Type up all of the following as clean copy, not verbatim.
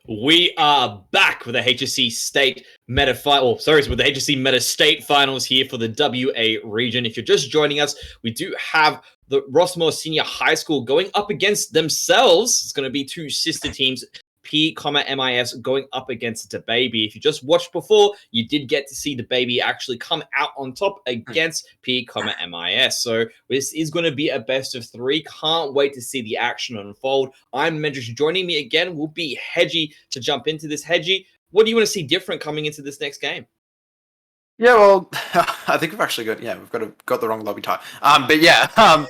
We are back with the HSE State Meta with the HSE Meta State Finals here for the WA region. If you're just joining us, we do have the Rossmoyne Senior High School going up against themselves. It's going to be two sister teams, P, MIS, going up against the Baby. If you just watched before, you did get to see the Baby actually come out on top against P, MIS. So this is going to be a best of three. Can't wait to see the action unfold. I'm Mendrish. Joining me again will be Hedgie to jump into this. Hedgie, what do you want to see different coming into this next game? Yeah, well, I think we've actually got the wrong lobby type. Well,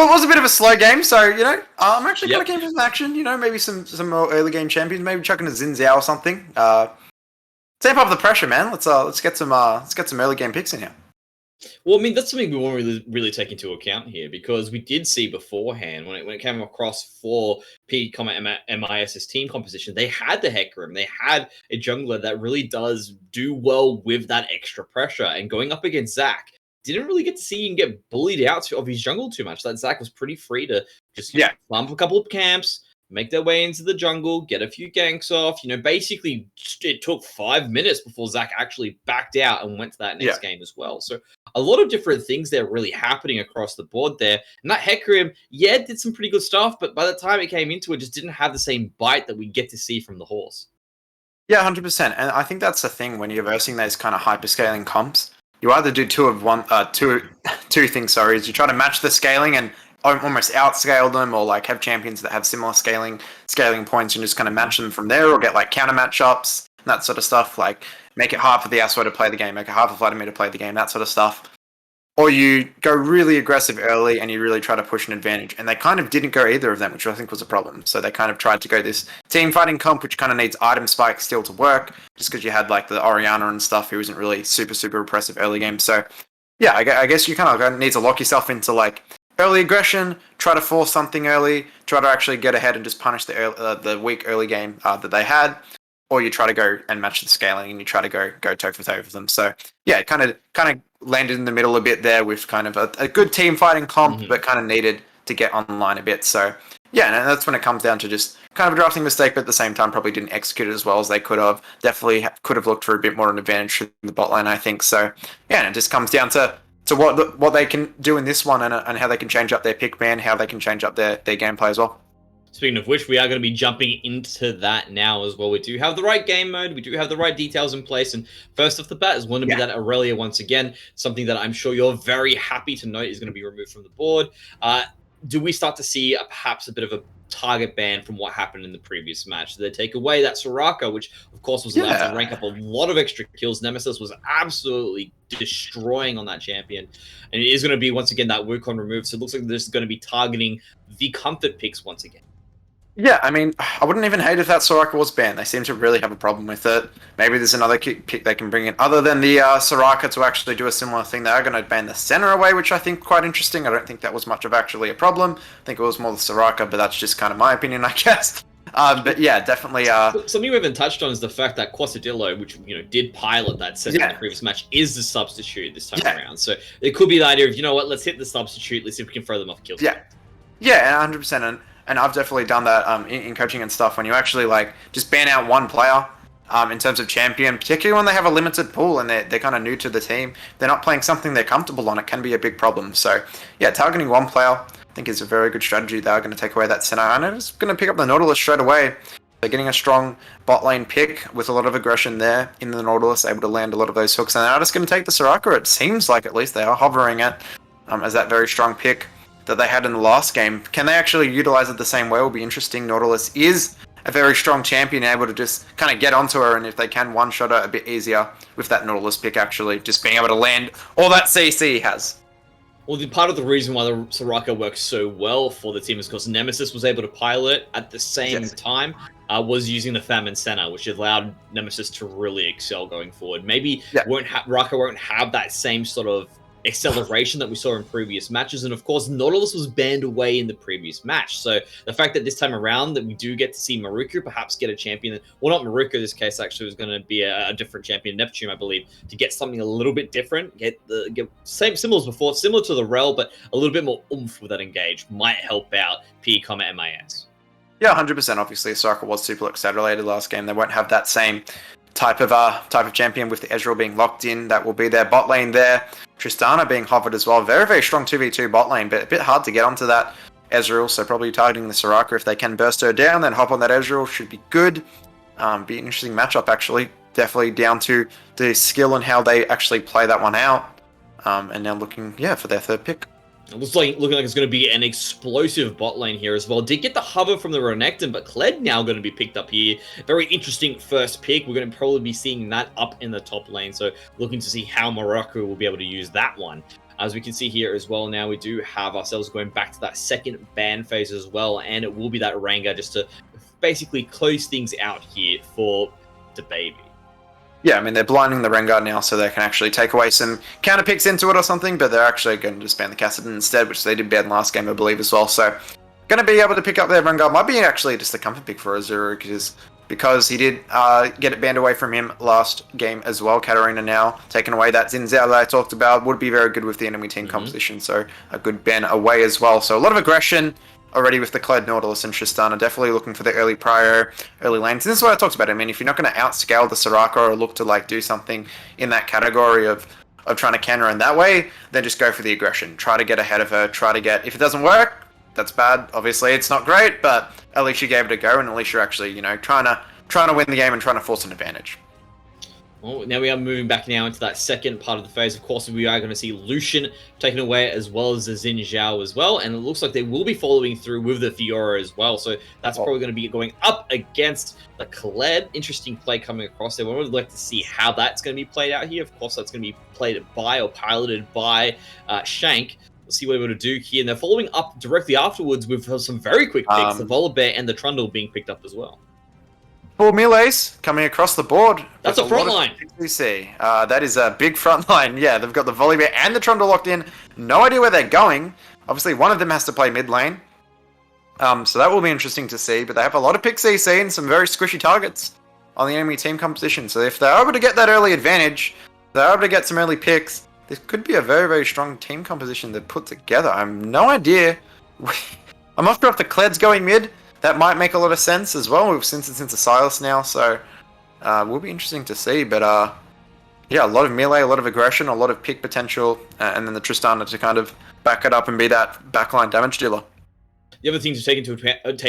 it was a bit of a slow game, so I'm actually kind of keen for some action. Maybe some more early game champions, maybe chucking a Xin Zhao or something. Tamp up the pressure, man. Let's get some early game picks in here. Well, I mean, that's something we want to really take into account here, because we did see beforehand when it came across for P, MIS's team composition, they had the Hecarim, they had a jungler that really does do well with that extra pressure, and going up against Zach, didn't really get to see him get bullied out of his jungle too much. That Zach was pretty free to just bump a couple of camps, make their way into the jungle, get a few ganks off. Basically, it took 5 minutes before Zach actually backed out and went to that next game as well. So a lot of different things there really happening across the board there. And that Hecarim, did some pretty good stuff, but by the time it came into it, just didn't have the same bite that we get to see from the horse. Yeah, 100%. And I think that's the thing when you're versing those kind of hyper-scaling comps. You either do two things, is you try to match the scaling and almost outscale them, or like have champions that have similar scaling points and just kind of match them from there, or get like counter matchups and that sort of stuff. Like make it hard for the Yasuo to play the game, make it hard for Vladimir to play the game, that sort of stuff. Or you go really aggressive early and you really try to push an advantage. And they kind of didn't go either of them, which I think was a problem. So they kind of tried to go this team fighting comp, which kind of needs item spikes still to work, just because you had like the Orianna and stuff who isn't really super, super oppressive early game. So yeah, I guess you kind of need to lock yourself into like early aggression, try to force something early, try to actually get ahead and just punish the weak early game that they had, or you try to go and match the scaling and you try to go toe for toe with them. So yeah, kind of landed in the middle a bit there with kind of a good team fighting comp, but kind of needed to get online a bit. So yeah, and that's when it comes down to just kind of a drafting mistake, but at the same time probably didn't execute it as well as they could have. Definitely could have looked for a bit more of an advantage in the bot lane, I think. So yeah, and it just comes down to what they can do in this one and how they can change up their pick ban, how they can change up their gameplay as well. Speaking of which, we are going to be jumping into that now as well. We do have the right game mode. We do have the right details in place. And first off the bat is going to be that Aurelia once again, something that I'm sure you're very happy to note is going to be removed from the board. Do we start to see perhaps a bit of a target ban from what happened in the previous match? Do they take away that Soraka, which of course was allowed to rank up a lot of extra kills? Nemesis was absolutely destroying on that champion, and it is going to be once again that Wukong removed. So it looks like this is going to be targeting the comfort picks once again. Yeah, I mean, I wouldn't even hate if that Soraka was banned. They seem to really have a problem with it. Maybe there's another pick they can bring in other than the Soraka to actually do a similar thing. They are going to ban the center away, which I think quite interesting. I don't think that was much of actually a problem. I think it was more the Soraka, but that's just kind of my opinion, I guess. But yeah, definitely. Something we haven't touched on is the fact that Quasadillo, which did pilot that set in the previous match, is the substitute this time around. So it could be the idea of let's hit the substitute. Let's see if we can throw them off kills. Yeah, 100%. And I've definitely done that in coaching and stuff, when you actually like just ban out one player in terms of champion, particularly when they have a limited pool and they're kind of new to the team. They're not playing something they're comfortable on. It can be a big problem. So yeah, targeting one player I think is a very good strategy. They're going to take away that center. And they're just going to pick up the Nautilus straight away. They're getting a strong bot lane pick with a lot of aggression there in the Nautilus, able to land a lot of those hooks. And they're just going to take the Soraka. It seems like at least they are hovering at as that very strong pick that they had in the last game. Can they actually utilize it the same way? Will be interesting. Nautilus is a very strong champion, able to just kind of get onto her, and if they can one-shot her a bit easier with that Nautilus pick, actually just being able to land all that CC he has. Well, part of the reason why the Soraka works so well for the team is because Nemesis was able to pilot it at the same time, was using the Famine Center, which allowed Nemesis to really excel going forward. Maybe Raka won't have that same sort of acceleration that we saw in previous matches, and of course Nautilus was banned away in the previous match, so the fact that this time around that we do get to see Maruku perhaps get a champion, well, not Maruku in this case, actually was going to be a different champion, Neptune I believe, to get something a little bit different, get similar as before, similar to the Rel, but a little bit more oomph with that engage, might help out P, MIS. Yeah, 100%. Obviously, Soraka was super accelerated last game. They won't have that same type of champion with the Ezreal being locked in. That will be their bot lane there. Tristana being hovered as well. Very, very strong 2v2 bot lane, but a bit hard to get onto that Ezreal, so probably targeting the Soraka. If they can burst her down, then hop on that Ezreal should be good. Be an interesting matchup, actually. Definitely down to the skill and how they actually play that one out. And now looking, for their third pick. It looks looking like it's going to be an explosive bot lane here as well. Did get the hover from the Renekton, but Kled now going to be picked up here. Very interesting first pick. We're going to probably be seeing that up in the top lane. So looking to see how Morocco will be able to use that one. As we can see here as well, now we do have ourselves going back to that second ban phase as well. And it will be that Rengar just to basically close things out here for the baby. Yeah, I mean, they're blinding the Rengar now so they can actually take away some counter picks into it or something, but they're actually going to just ban the Kassadin instead, which they did ban last game, I believe, as well. So, going to be able to pick up their Rengar. Might be actually just a comfort pick for Azuru, because he did get it banned away from him last game as well. Katarina now taking away that Xin Zhao that I talked about. Would be very good with the enemy team composition, so a good ban away as well. So, a lot of aggression already with the Kled, Nautilus, and Tristana. Definitely looking for the early prio, early lanes. And this is what I talked about. I mean, if you're not going to outscale the Soraka or look to do something in that category of trying to counter in that way, then just go for the aggression. Try to get ahead of her. If it doesn't work, that's bad. Obviously, it's not great, but at least you gave it a go, and at least you're actually, trying to win the game and trying to force an advantage. Well, now we are moving back now into that second part of the phase. Of course, we are going to see Lucian taken away as well as the Xin Zhao as well. And it looks like they will be following through with the Fiora as well. So that's probably going to be going up against the Kled. Interesting play coming across there. We would like to see how that's going to be played out here. Of course, that's going to be played by or piloted by Shank. Let's see what we're going to do here. And they're following up directly afterwards with some very quick picks. The Volibear and the Trundle being picked up as well. 4 melees coming across the board. That's a front line. We see. That is a big front line. Yeah, they've got the Volibear and the Trundle locked in. No idea where they're going. Obviously, one of them has to play mid lane. So that will be interesting to see. But they have a lot of pick CC and some very squishy targets on the enemy team composition. So if they're able to get that early advantage, they're able to get some early picks, this could be a very, very strong team composition to put together. I have no idea. I'm not sure if the Kled's going mid. That might make a lot of sense as well, since it's into Silas now, so will be interesting to see. But a lot of melee, a lot of aggression, a lot of pick potential, and then the Tristana to kind of back it up and be that backline damage dealer. The other thing to take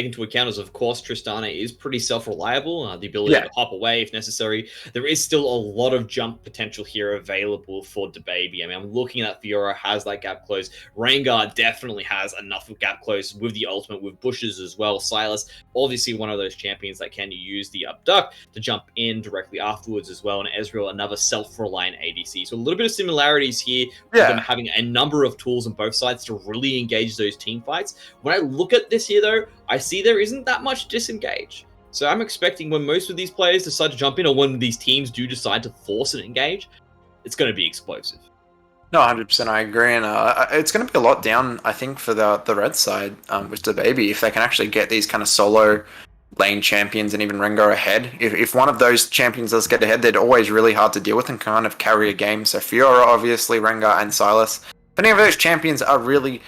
into account is, of course, Tristana is pretty self-reliable. The ability to hop away if necessary. There is still a lot of jump potential here available for DaBaby. I mean, I'm looking at that Fiora has that gap close. Rengar definitely has enough of gap close with the ultimate, with bushes as well. Silas, obviously one of those champions that can use the abduct to jump in directly afterwards as well. And Ezreal, another self-reliant ADC. So a little bit of similarities here with them having a number of tools on both sides to really engage those team fights. When I look at this here, though, I see there isn't that much disengage. So I'm expecting when most of these players decide to jump in, or when these teams do decide to force an engage, it's going to be explosive. No, 100%, I agree. And it's going to be a lot down, I think, for the red side with DaBaby, if they can actually get these kind of solo lane champions and even Rengar ahead. If one of those champions does get ahead, they're always really hard to deal with and kind of carry a game. So Fiora, obviously, Rengar, and Silas. If any of those champions are really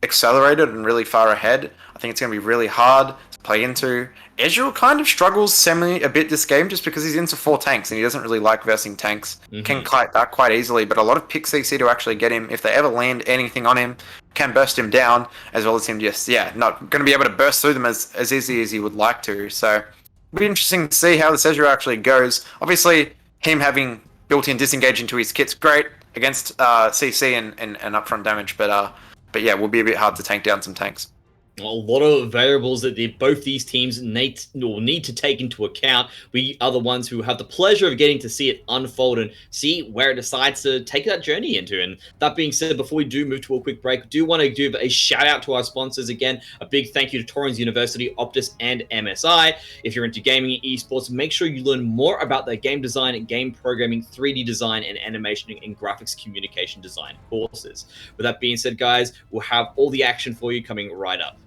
accelerated and really far ahead, I think it's going to be really hard to play into. Ezreal kind of struggles a bit this game just because he's into 4 tanks and he doesn't really like versing tanks. Can kite back quite easily, but a lot of pick CC to actually get him. If they ever land anything on him, can burst him down, as well as him just, not going to be able to burst through them as easy as he would like to. So it'll be interesting to see how this Ezreal actually goes. Obviously, him having built-in disengage into his kit's great against CC and upfront damage, but yeah, it will be a bit hard to tank down some tanks. A lot of variables that both these teams need to take into account. We are the ones who have the pleasure of getting to see it unfold and see where it decides to take that journey into. And that being said, before we do move to a quick break, I do want to give a shout out to our sponsors again. A big thank you to Torrens University, Optus, and MSI. If you're into gaming and esports, make sure you learn more about their game design, game programming, 3D design, and animation and graphics communication design courses. With that being said, guys, we'll have all the action for you coming right up.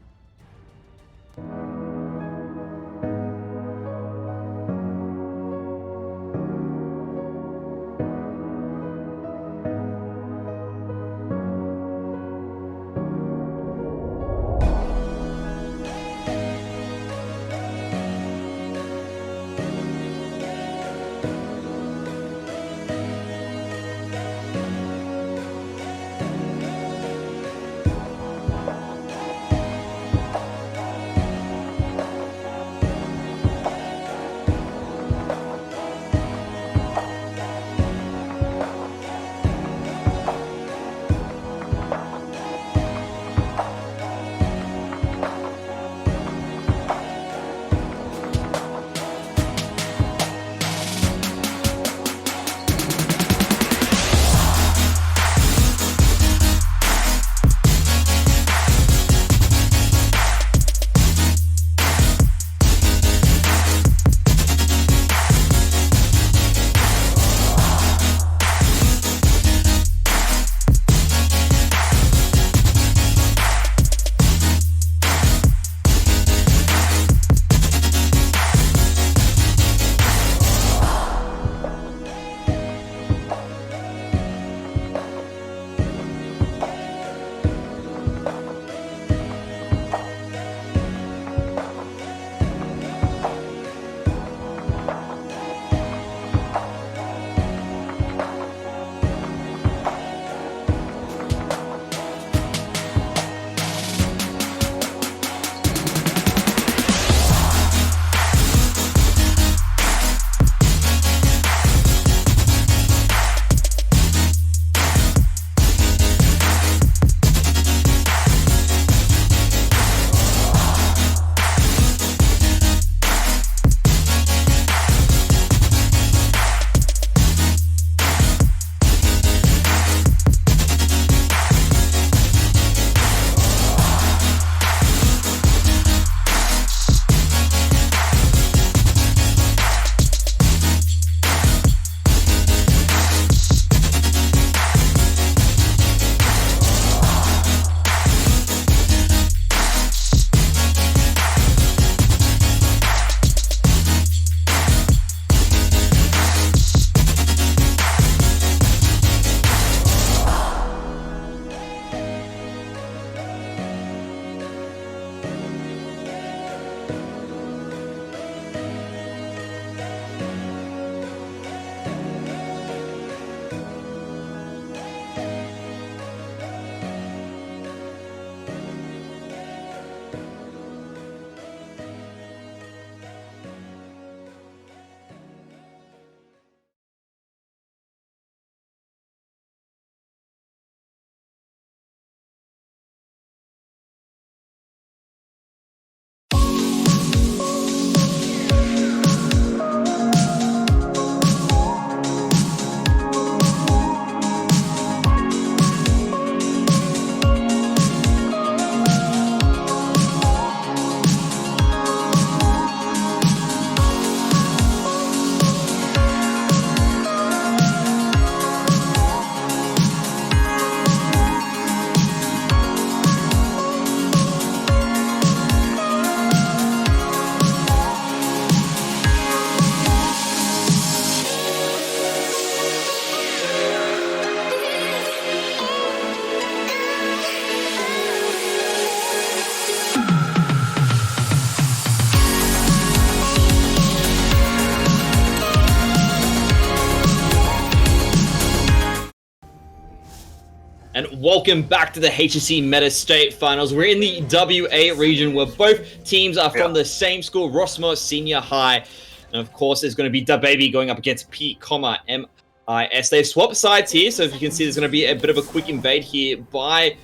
And welcome back to the HSE Meta State Finals. We're in the WA region where both teams are from the same school, Rossmoyne Senior High. And of course, there's going to be Da Baby going up against P, MIS. They've swapped sides here, so if you can see, there's going to be a bit of a quick invade here by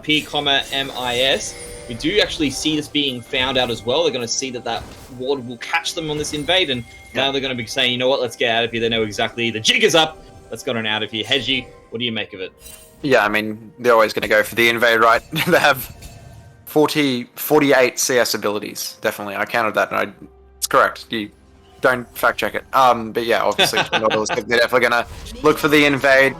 P, MIS. We do actually see this being found out as well. They're going to see that ward will catch them on this invade, and now they're going to be saying, you know what, let's get out of here. They know exactly the jig is up. Let's get on out of here. Hedgie, what do you make of it? Yeah, I mean, they're always going to go for the invade, right? They have 48 CS abilities, definitely. I counted that, and it's correct. You don't fact check it. But yeah, obviously, they're definitely going to look for the invade.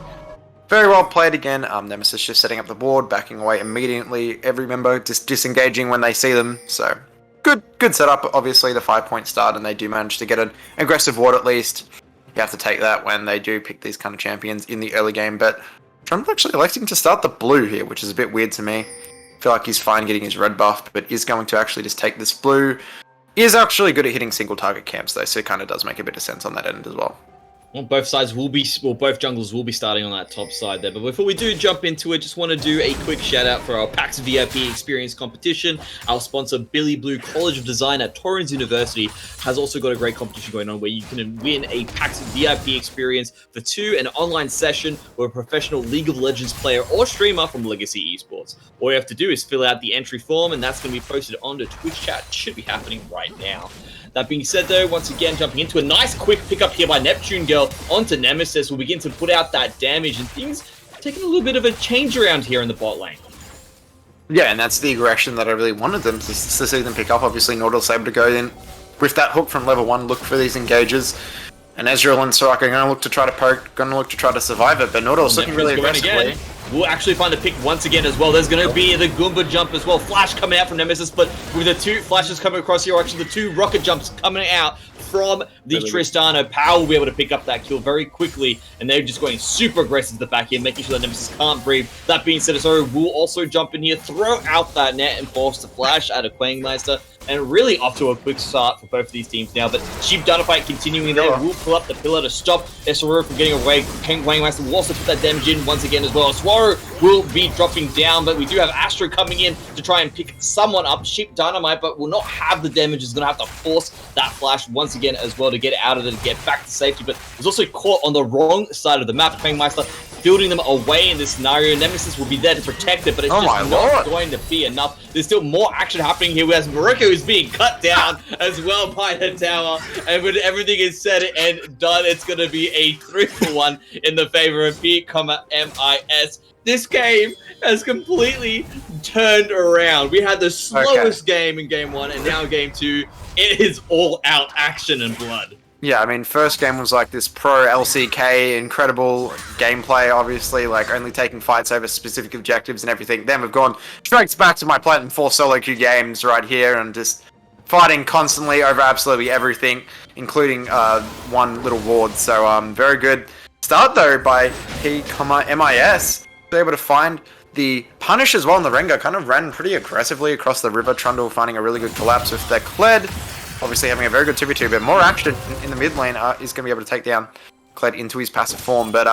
Very well played again. Nemesis just setting up the board, backing away immediately. Every member just disengaging when they see them. So, good setup. Obviously, the 5-point start, and they do manage to get an aggressive ward at least. You have to take that when they do pick these kind of champions in the early game, but Trump's actually electing to start the blue here, which is a bit weird to me. I feel like he's fine getting his red buff, but is going to actually just take this blue. Is actually good at hitting single target camps though, so it kind of does make a bit of sense on that end as well. Well, both sides will be, both junglers will be starting on that top side there. But before we do jump into it, just want to do a quick shout out for our PAX VIP experience competition. Our sponsor, Billy Blue College of Design at Torrens University, has also got a great competition going on where you can win a PAX VIP experience for 2, an online session with a professional League of Legends player or streamer from Legacy Esports. All you have to do is fill out the entry form, and that's going to be posted onto Twitch chat. It should be happening right now. That being said, though, once again, jumping into a nice quick pickup here by Neptune Girl onto Nemesis will begin to put out that damage, and things taking a little bit of a change around here in the bot lane. Yeah, and that's the aggression that I really wanted them to see them pick up. Obviously, Nautilus able to go in with that hook from level 1, look for these engages. And Ezreal and Soraka are going to look to try to poke, going to look to try to survive it, but Nautilus looking really aggressively. We'll actually find the pick once again as well. There's going to be the Goomba jump as well. Flash coming out from Nemesis, but with the 2 flashes coming across here, actually the 2 rocket jumps coming out from the Tristana. Power will be able to pick up that kill very quickly, and they're just going super aggressive to the back end, making sure that Nemesis can't breathe. That being said, Asoro will also jump in here, throw out that net, and force the flash out of Quangmeister. And really off to a quick start for both of these teams now. But Sheep Dynamite continuing there will pull up the pillar to stop SRO from getting away. Quangmeister will also put that damage in once again as well. Swaro will be dropping down, but we do have Astro coming in to try and pick someone up. Sheep Dynamite, but will not have the damage. Is going to have to force that flash once again as well to get out of it and get back to safety. But was also caught on the wrong side of the map. Quangmeister fielding them away in this scenario. Nemesis will be there to protect it, but it's just not going to be enough. There's still more action happening here, whereas Morocco is being cut down as well by the tower. And when everything is said and done, it's going to be a 3-for-1 in the favor of P, MIS. This game has completely turned around. We had the slowest game in game 1, and now game 2, it is all out action and blood. Yeah, I mean, first game was like this pro LCK, incredible gameplay, obviously, like only taking fights over specific objectives and everything. Then we've gone straight back to my Platinum 4 solo queue games right here and just fighting constantly over absolutely everything, including one little ward. So, very good start, though, by P, MIS. Able to find the punish as well in the Rengar. Kind of ran pretty aggressively across the river. Trundle finding a really good collapse with their Kled. Obviously having a very good 2v2, but more action in the mid lane is going to be able to take down Kled into his passive form. But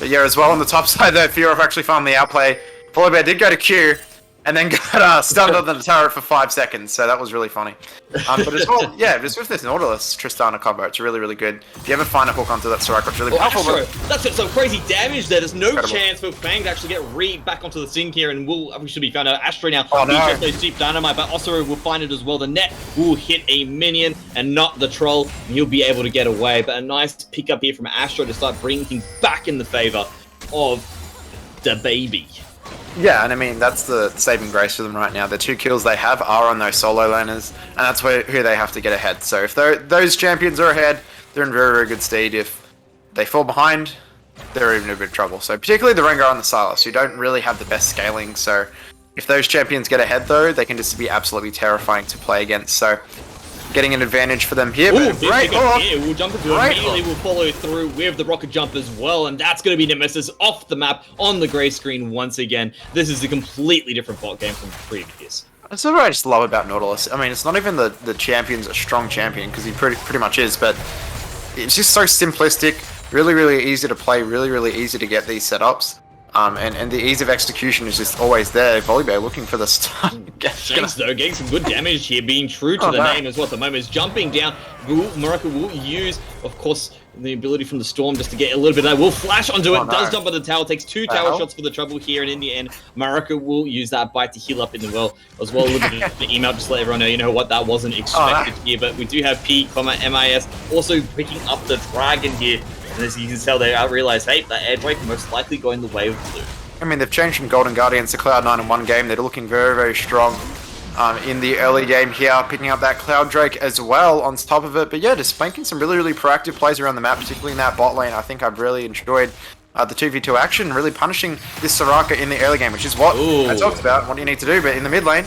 yeah, as well on the top side though, Fear actually found the outplay. Polar did go to Q, and then got stunned on the turret for 5 seconds, so that was really funny. But as well, yeah, just with this Nautilus Tristana combo, it's really, really good. If you ever find a hook onto that Soraka, it's really powerful. That's some crazy damage there. There's no chance for Fang to actually get back onto the sink here, and we should be found out. Astro now, he just knows Sheep Dynamite, but Osoro will find it as well. The net will hit a minion and not the troll, and he'll be able to get away. But a nice pick up here from Astro to start bringing things back in the favor of the baby. Yeah, and I mean, that's the saving grace for them right now. The 2 kills they have are on those solo laners, and that's who they have to get ahead. So if those champions are ahead, they're in very, very good stead. If they fall behind, they're even in a bit of trouble. So particularly the Rengar and the Sylas, who don't really have the best scaling. So if those champions get ahead, though, they can just be absolutely terrifying to play against. So getting an advantage for them here. Ooh, great hook. We'll jump into it immediately. We'll follow through with the rocket jump as well, and that's going to be Nemesis off the map on the grey screen once again. This is a completely different bot game from previous. That's what I just love about Nautilus. I mean, it's not even the champion's a strong champion, because he pretty much is, but it's just so simplistic, really, really easy to play, really, really easy to get these setups. And the ease of execution is just always there. Volibear looking for the start. Shanks, though, getting some good damage here, being true to the name as well at the moment. Is jumping down. Morocco will use, of course, the ability from the Storm just to get a little bit of that. Will flash onto it, does jump on the tower, takes 2 tower shots for the trouble here, and in the end, Morocco will use that bite to heal up in the well as well. A little bit of the email just to let everyone know, you know what, that wasn't expected here, but we do have P, MIS also picking up the dragon here. And as you can tell, they realize, hey, that air Drake most likely going the way of blue. I mean, they've changed from Golden Guardians to Cloud9 in one game. They're looking very, very strong in the early game here, picking up that Cloud Drake as well on top of it. But yeah, just making some really, really proactive plays around the map, particularly in that bot lane. I think I've really enjoyed the 2v2 action, really punishing this Soraka in the early game, which is what I talked about, what you need to do. But in the mid lane...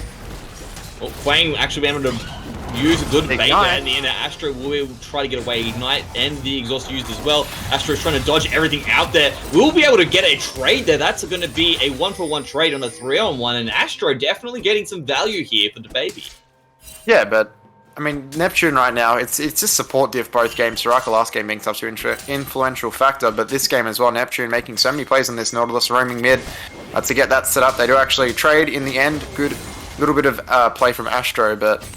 Well, Quang actually been able to use a good bait there in the end. Astro will try to get away. Ignite and the exhaust used as well. Astro is trying to dodge everything out there. We'll be able to get a trade there. That's going to be a 1-for-1 trade on a 3-on-1, and Astro definitely getting some value here for the baby. Yeah, but I mean, Neptune right now, it's just support diff both games. Soraka last game being such an influential factor, but this game as well, Neptune making so many plays on this Nautilus roaming mid to get that set up. They do actually trade in the end. Good little bit of play from Astro, but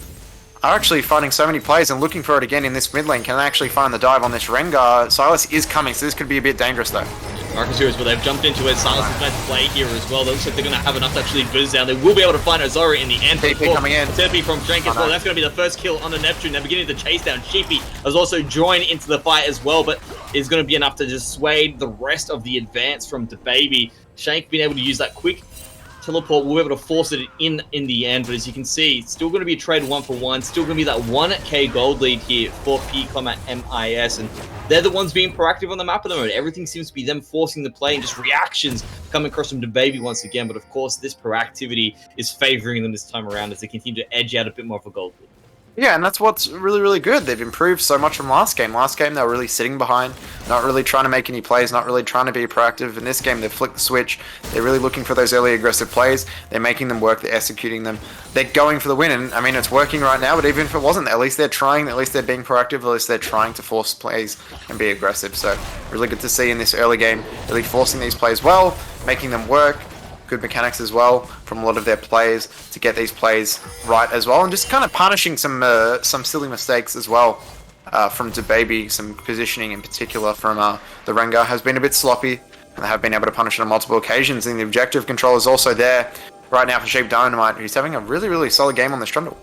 are actually finding so many plays and looking for it again in this mid lane. Can they actually find the dive on this Rengar? Silas is coming, so this could be a bit dangerous though. Marcus Heroes, but they've jumped into it. Silas is going to play here as well. It looks like they're going to have enough to actually boost down. They will be able to find Ozora in the end. TP coming in. TP from Drank as well. That's going to be the first kill on the Neptune. They're beginning to chase down. Sheepy has also joined into the fight as well, but is going to be enough to dissuade the rest of the advance from the baby. Shank being able to use that quick teleport, we'll be able to force it in the end, but as you can see, it's still going to be a trade 1-for-1, still going to be that 1k gold lead here for MIS, and they're the ones being proactive on the map at the moment. Everything seems to be them forcing the play and just reactions coming across from the baby once again, but of course this proactivity is favoring them this time around as they continue to edge out a bit more of a gold lead. Yeah, and that's what's really, really good. They've improved so much from last game. Last game, they were really sitting behind, not really trying to make any plays, not really trying to be proactive. In this game, they've flicked the switch. They're really looking for those early aggressive plays. They're making them work. They're executing them. They're going for the win. And, I mean, it's working right now, but even if it wasn't, at least they're trying. At least they're being proactive. At least they're trying to force plays and be aggressive. So, really good to see in this early game, really forcing these plays well, making them work. Good mechanics as well from a lot of their players to get these plays right as well, and just kind of punishing some silly mistakes as well from DeBaby. Some positioning in particular from the Rengar has been a bit sloppy, and they have been able to punish it on multiple occasions. And the objective control is also there right now for Sheep Dynamite, who's having a really, really solid game on this Trundle.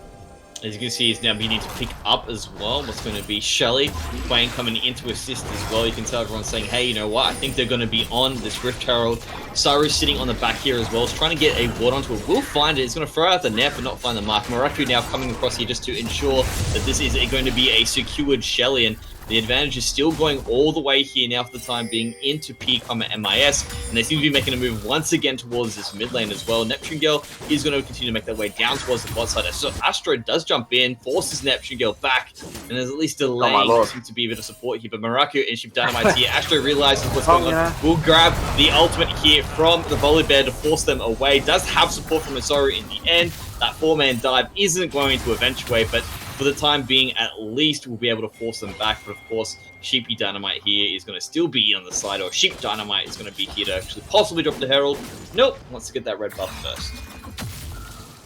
As you can see, he's now beginning to pick up as well. What's going to be Shelly. Quang coming in to assist as well. You can tell everyone's saying, hey, you know what? I think they're going to be on this Rift Herald. Saru sitting on the back here as well. He's trying to get a ward onto it. Will find it. He's going to throw out the net but not find the mark. Maraku now coming across here just to ensure that this is going to be a secured Shelly. And the advantage is still going all the way here now for the time being into P, MIS, and they seem to be making a move once again towards this mid lane as well. Neptune Girl is going to continue to make their way down towards the bot side. So Astro does jump in, forces Neptune Girl back, and there's at least a lane that seems to be a bit of support here. But Maraku and Sheep Dynamite here. Astro realizes what's going on. Will grab the ultimate here from the Volibear to force them away. Does have support from Ozora in the end. That 4-man dive isn't going to eventuate, but for the time being, at least we'll be able to force them back. But of course, Sheepy Dynamite here is going to still be on the side, or Sheep Dynamite is going to be here to actually possibly drop the Herald. Nope, wants to get that red buff first.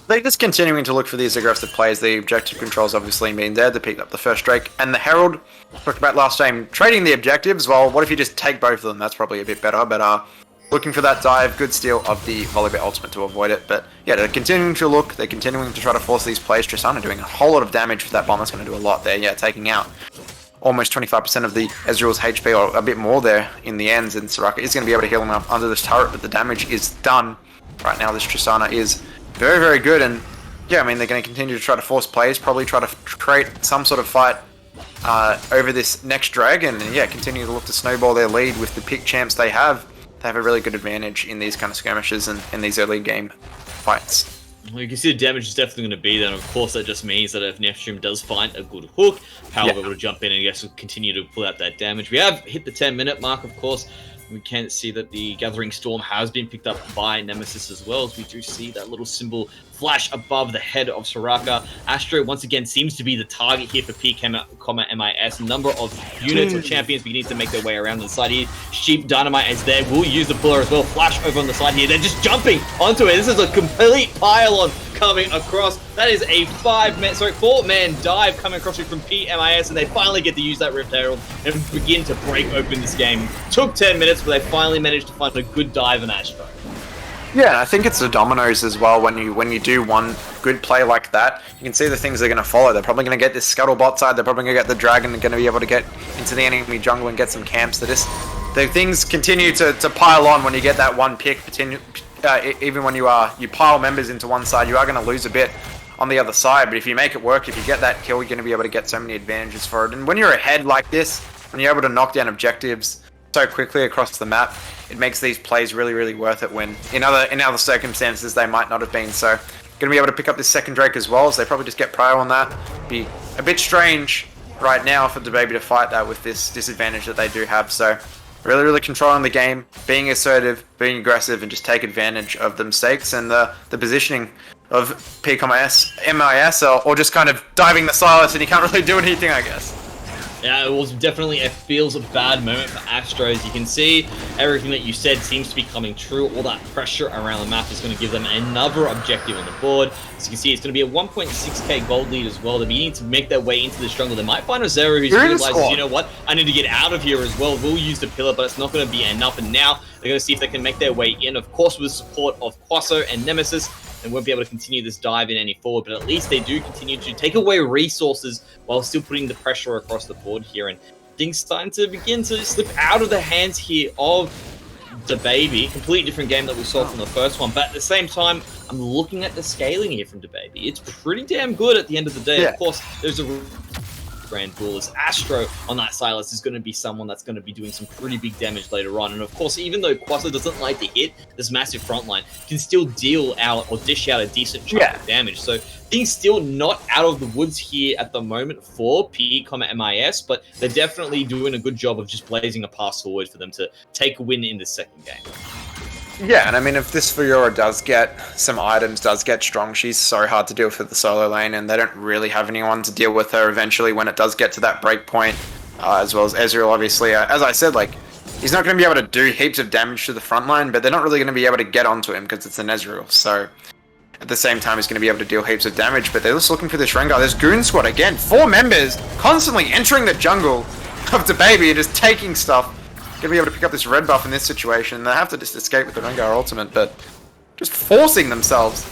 They're just continuing to look for these aggressive plays. The objective controls obviously mean there to pick up the first Drake. And the Herald, talked about last time, trading the objectives. Well, what if you just take both of them? That's probably a bit better, but looking for that dive, good steal of the Volibear ultimate to avoid it. But yeah, they're continuing to look, they're continuing to try to force these plays. Tristana doing a whole lot of damage for that bomb. That's going to do a lot there. Yeah, taking out almost 25% of the Ezreal's HP, or a bit more there in the ends. And Soraka is going to be able to heal him up under this turret, but the damage is done. Right now, this Tristana is very, very good. And yeah, I mean, they're going to continue to try to force plays, probably try to create some sort of fight over this next dragon. And yeah, continue to look to snowball their lead with the pick champs they have. They have a really good advantage in these kind of skirmishes and in these early game fights. Well, you can see the damage is definitely going to be there, and of course that just means that if Neptune does find a good hook, Power will be able to jump in and I guess will continue to pull out that damage. We have hit the 10-minute mark, of course. We can see that the Gathering Storm has been picked up by Nemesis as well, as we do see that little symbol flash above the head of Soraka. Astro, once again, seems to be the target here for P, MIS. A number of units or champions beginning to make their way around the side here. Sheep Dynamite is there. Will use the puller as well. Flash over on the side here. They're just jumping onto it. This is a complete pile-on coming across. That is a 4-man dive coming across from PMIS, and they finally get to use that Rift Herald and begin to break open this game. Took 10 minutes, but they finally managed to find a good dive in Astro. Yeah, I think it's the dominoes as well. When you do one good play like that, you can see the things they're going to follow. They're probably going to get this scuttle bot side. They're probably going to get the dragon. They're going to be able to get into the enemy jungle and get some camps. The things continue to pile on when you get that one pick. Even when you pile members into one side, you are going to lose a bit on the other side. But if you make it work, if you get that kill, you're going to be able to get so many advantages for it. And when you're ahead like this, when you're able to knock down objectives so quickly across the map, it makes these plays really, really worth it when in other circumstances they might not have been. So going to be able to pick up this second Drake as well, so they probably just get prio on that. Be a bit strange right now for DaBaby to fight that with this disadvantage that they do have. So really, really controlling the game, being assertive, being aggressive, and just take advantage of the mistakes and the positioning of MIS, or just kind of diving the Silas and you can't really do anything, I guess. Yeah, it was definitely, it feels a bad moment for Astros. You can see everything that you said seems to be coming true. All that pressure around the map is going to give them another objective on the board. As you can see, it's going to be a 1.6k gold lead as well. They're beginning to make their way into the jungle. They might find a Zero who's realizes, you know what, I need to get out of here as well. We'll use the pillar, but it's not going to be enough. And now they're going to see if they can make their way in, of course, with support of Quasso and Nemesis. And won't be able to continue this dive in any forward, but at least they do continue to take away resources while still putting the pressure across the board here. And things starting to begin to slip out of the hands here of DaBaby. Completely different game that we saw from the first one, but at the same time, I'm looking at the scaling here from DaBaby. It's pretty damn good at the end of the day. Yeah. Of course, there's a grand rule is Astro on that Silas is going to be someone that's going to be doing some pretty big damage later on. And of course, even though Quasso doesn't like to hit this massive front line, can still deal out or dish out a decent chunk of damage. So things still not out of the woods here at the moment for P, MIS, but they're definitely doing a good job of just blazing a pass forward for them to take a win in the second game. Yeah, and I mean, if this Fiora does get some items, does get strong, she's so hard to deal with the solo lane, and they don't really have anyone to deal with her eventually when it does get to that break point, as well as Ezreal, obviously. As I said, like, he's not going to be able to do heaps of damage to the front line, but they're not really going to be able to get onto him because it's an Ezreal, so at the same time, he's going to be able to deal heaps of damage, but they're just looking for this Rengar. There's Goon Squad again, 4 members constantly entering the jungle of DaBaby and just taking stuff. Gonna be able to pick up this red buff in this situation. They have to just escape with the Rengar ultimate, but just forcing themselves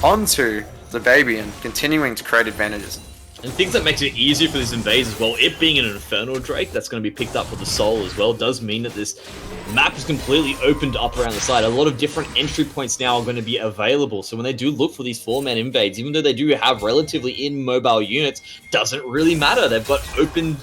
onto DaBaby and continuing to create advantages. And things that makes it easier for this invade as well, it being an Infernal Drake that's going to be picked up for the soul as well, does mean that this map is completely opened up around the side. A lot of different entry points now are going to be available. So when they do look for these 4-man invades, even though they do have relatively immobile units, doesn't really matter. They've got open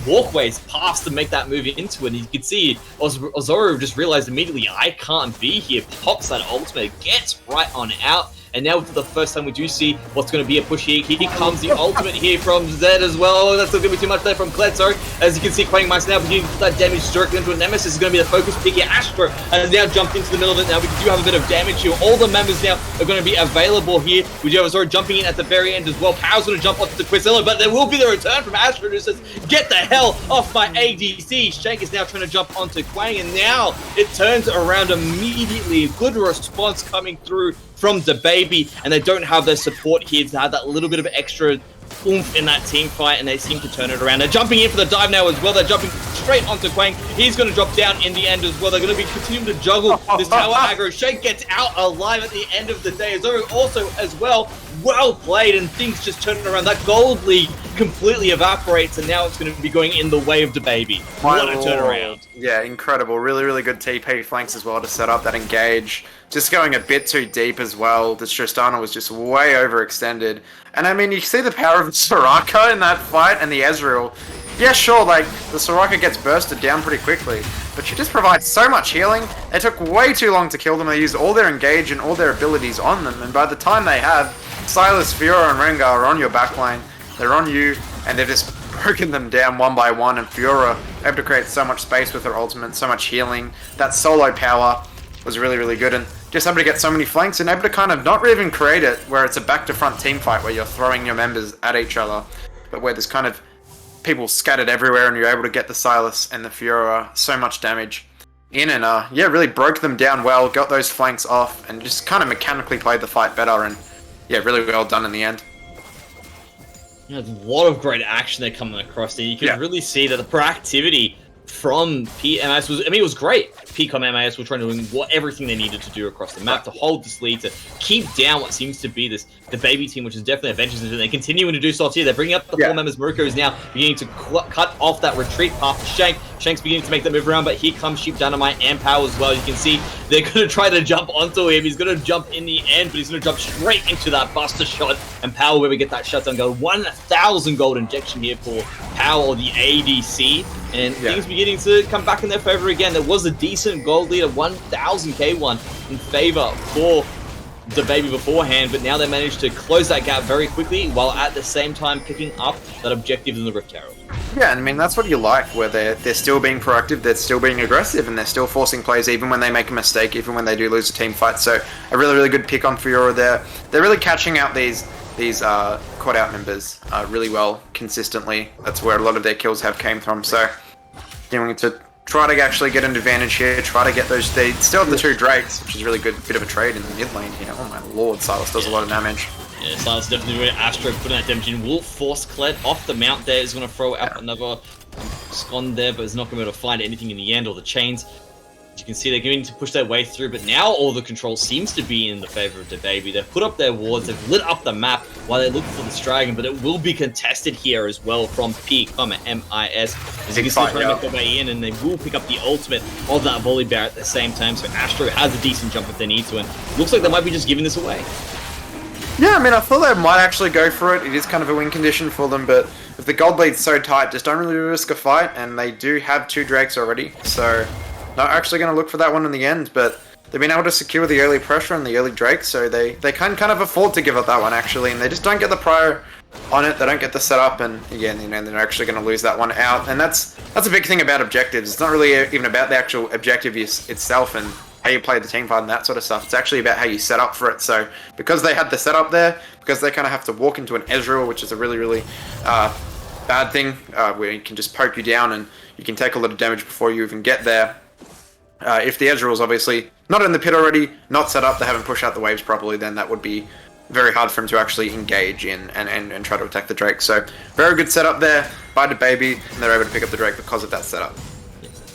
walkways past to make that move into it. And you can see Ozoro just realized immediately, I can't be here, pops that ultimate, gets right on out. And now for the first time we do see what's going to be a push here. Here comes the ultimate here from Zed as well. Oh, that's not going to be too much there from Kled, sorry. As you can see, Quangmeister now beginning to put that damage directly into a Nemesis is going to be the focus pick here. Astro has now jumped into the middle of it. Now we do have a bit of damage here. All the members now are going to be available here. We do have Ozoro jumping in at the very end as well. Pow's going to jump off the Quizilla, but there will be the return from Astro who says, get the hell off my ADC. Shank is now trying to jump onto Quang, and now it turns around immediately. Good response coming through from DaBaby, and they don't have their support here to have that little bit of extra oomph in that team fight, and they seem to turn it around. They're jumping in for the dive now as well. They're jumping straight onto Quang. He's going to drop down in the end as well. They're going to be continuing to juggle this tower aggro. Shake gets out alive at the end of the day. Zoro also as well. Well played, and things just turning around. That gold lead completely evaporates, and now it's going to be going in the way of DaBaby. What a turnaround. Yeah, incredible. Really, really good TP flanks as well to set up that engage. Just going a bit too deep as well. The Tristana was just way overextended. And I mean, you see the power of Soraka in that fight and the Ezreal. Yeah, sure, like, the Soraka gets bursted down pretty quickly, but she just provides so much healing. It took way too long to kill them. They used all their engage and all their abilities on them, and by the time they have, Silas, Fiora, and Rengar are on your backline. They're on you, and they've just broken them down one by one, and Fiora able to create so much space with her ultimate, so much healing. That solo power was really, really good, and just able to get so many flanks and able to kind of not even create it where it's a back-to-front team fight where you're throwing your members at each other, but where there's kind of people scattered everywhere and you're able to get the Silas and the Fiora so much damage in and yeah, really broke them down well, got those flanks off, and just kind of mechanically played the fight better, and yeah, really well done in the end. You know, a lot of great action there coming across there. You can really see that the proactivity from PMS was, I mean, it was great. PCOM MAS were trying to do everything they needed to do across the map to hold this lead, to keep down what seems to be the baby team, which is definitely Avengers, and they're continuing to do so here. They're bringing up the 4 members. Murko is now beginning to cut off that retreat path to Shank. Shank's beginning to make that move around, but here comes Sheep Dynamite and Power as well. You can see they're going to try to jump onto him. He's going to jump in the end, but he's going to jump straight into that Buster shot, and Power, where we get that shutdown gold. 1,000 gold injection here for Power, the ADC, and things beginning to come back in their favor again. There was a decent gold lead of 1,000 K1 in favor for the baby beforehand, but now they managed to close that gap very quickly while at the same time picking up that objective in the Rift Herald. Yeah, and I mean, that's what you like, where they're still being proactive, they're still being aggressive, and they're still forcing plays even when they make a mistake, even when they do lose a team fight. So a really, really good pick on Fiora there. They're really catching out these quad out members really well consistently. That's where a lot of their kills have came from. So going to try to actually get an advantage here, try to get those. They still have the 2 Drakes, which is a really good bit of a trade in the mid lane here. Oh my lord, Silas does a lot of damage. Yeah, Silas definitely doing Astro putting that damage in. Will force Kled off the mount there. Is going to throw out another scon there, but is not going to be able to find anything in the end, or the chains. As you can see, they're going to push their way through, but now all the control seems to be in the favor of the baby. They've put up their wards, they've lit up the map while they look for the dragon, but it will be contested here as well from P, MIS. As you can see, trying to make their way in, and they will pick up the ultimate of that volley bear at the same time. So Astro has a decent jump if they need to, and looks like they might be just giving this away. Yeah, I mean, I thought they might actually go for it. It is kind of a win condition for them, but if the gold bleed's so tight, just don't really risk a fight, and they do have 2 Drakes already, so not actually going to look for that one in the end, but they've been able to secure the early pressure and the early Drake, so they can kind of afford to give up that one, actually, and they just don't get the prior on it, they don't get the setup, and again, you know, they're actually going to lose that one out, and that's a big thing about objectives. It's not really even about the actual objective itself and how you play the team fight and that sort of stuff. It's actually about how you set up for it. So because they had the setup there, because they kind of have to walk into an Ezreal, which is a really, really bad thing, where he can just poke you down and you can take a lot of damage before you even get there. If the Ezreal's obviously not in the pit already, not set up, they haven't pushed out the waves properly, then that would be very hard for him to actually engage in and try to attack the Drake. So very good setup there by the baby, and they're able to pick up the Drake because of that setup.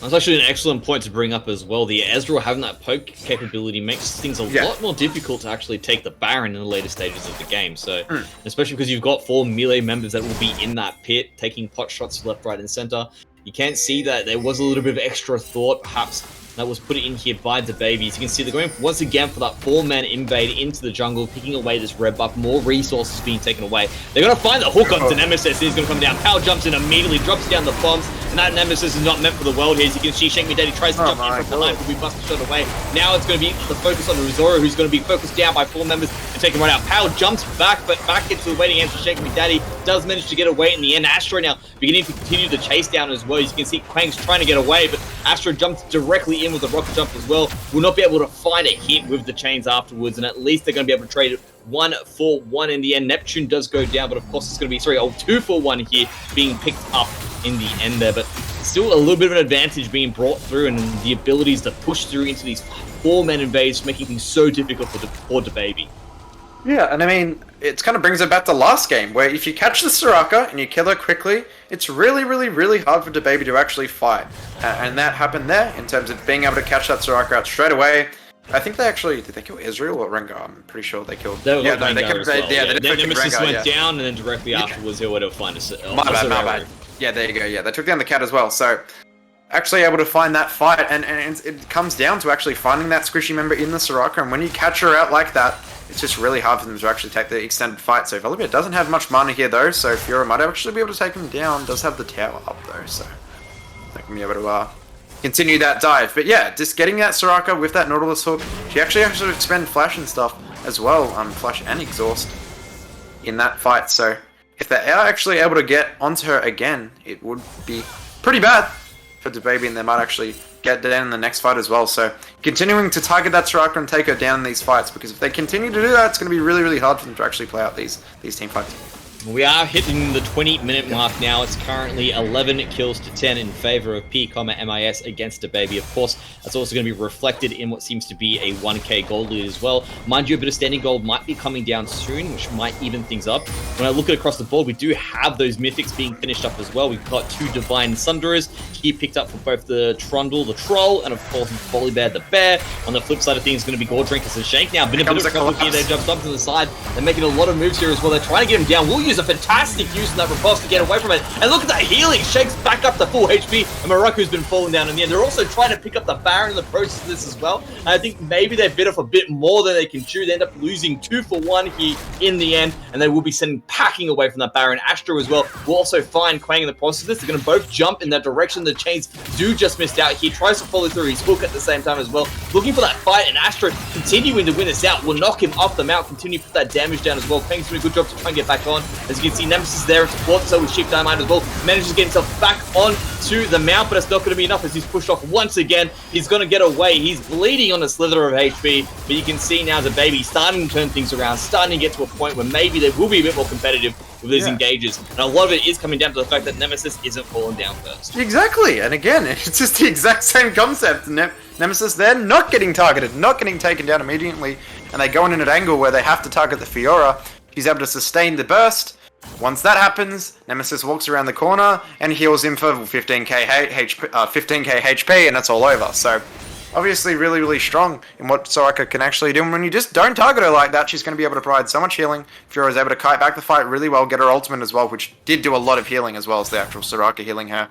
That's actually an excellent point to bring up as well. The Ezreal having that poke capability makes things a lot more difficult to actually take the Baron in the later stages of the game. So, especially because you've got 4 melee members that will be in that pit, taking pot shots left, right, and center. You can't see that there was a little bit of extra thought, perhaps, that was put in here by the babies. You can see they're going once again for that 4-man invade into the jungle, picking away this red buff, more resources being taken away. They're going to find the hook onto Nemesis. He's going to come down. Power jumps in immediately, drops down the bombs, and that Nemesis is not meant for the world here. As you can see, Shank Daddy tries to jump in from behind, but we bust the shot away. Now it's going to be the focus on Rizoro, who's going to be focused down by 4 members and taken right out. Power jumps back, but back into the waiting hands for Shank Daddy. Does manage to get away in the end. Astro now beginning to continue the chase down as well. As you can see, Quang's trying to get away, but Astro jumps directly in with the rocket jump as well. Will not be able to find a hit with the chains afterwards, and at least they're going to be able to trade it 1-for-1 in the end. Neptune does go down, but of course it's going to be 2-for-1 here being picked up in the end there, but still a little bit of an advantage being brought through, and the abilities to push through into these 4-man invades, making things so difficult for the baby. Yeah, and I mean, it kind of brings it back to last game, where if you catch the Soraka and you kill her quickly, it's really, really, really hard for the baby to actually fight. And that happened there, in terms of being able to catch that Soraka out straight away. I think they actually, did they kill Ezreal or Rengar? I'm pretty sure they killed... They kept Nemesis Rengar, went down, and then directly afterwards they were able to find us. My bad. Yeah, there you go, yeah. They took down the cat as well, so... Actually able to find that fight, and it comes down to actually finding that squishy member in the Soraka, and when you catch her out like that, it's just really hard for them to actually take the extended fight. So Volibear doesn't have much mana here though, so Fiora might actually be able to take him down. Does have the tower up though, so they can be able to continue that dive. But yeah, just getting that Soraka with that Nautilus hook, she actually has to expend flash and stuff as well, flash and exhaust in that fight. So if they are actually able to get onto her again, it would be pretty bad. for DaBaby, and they might actually get down in the next fight as well. So continuing to target that Soraka and take her down in these fights, because if they continue to do that, it's going to be really, really hard for them to actually play out these team fights. We are hitting the 20-minute mark now. It's currently 11 kills to 10 in favor of P, MIS against DaBaby. Of course, that's also going to be reflected in what seems to be a 1k gold lead as well. Mind you, a bit of standing gold might be coming down soon, which might even things up. When I look at across the board, we do have those mythics being finished up as well. We've got 2 Divine Sunderers here picked up for both the Trundle, the Troll, and of course Volibear, the Bear. On the flip side of things, it's going to be Gore Drinkers and Shank now. Been a bit of trouble here. They jump up to the side. They're making a lot of moves here as well. They're trying to get him down. We'll use a fantastic use of that riposte to get away from it. And look at that healing. Shake's back up to full HP, and Morocco's been falling down in the end. They're also trying to pick up the Baron in the process of this as well. And I think maybe they bit off a bit more than they can chew. They end up losing 2 for 1 here in the end, and they will be sending packing away from that Baron. Astro as well will also find Quang in the process of this. They're going to both jump in that direction. The chains do just missed out. He tries to follow through his hook at the same time as well, looking for that fight, and Astro continuing to win this out will knock him off the mount, continue to put that damage down as well. Quang's doing a good job to try and get back on. As you can see, Nemesis there in support, so with Shift Dynamite as well, manages to get himself back onto the mount, but it's not going to be enough as he's pushed off once again. He's going to get away. He's bleeding on a slither of HP, but you can see now DaBaby starting to turn things around, starting to get to a point where maybe they will be a bit more competitive with these engages. And a lot of it is coming down to the fact that Nemesis isn't falling down first. Exactly, and again, it's just the exact same concept. Nemesis, they're not getting targeted, not getting taken down immediately, and they go in an angle where they have to target the Fiora. She's able to sustain the burst. Once that happens, Nemesis walks around the corner and heals him for 15k HP, and it's all over. So, obviously really, really strong in what Soraka can actually do. And when you just don't target her like that, she's going to be able to provide so much healing. Fiora is able to kite back the fight really well, get her ultimate as well, which did do a lot of healing as well as the actual Soraka healing her.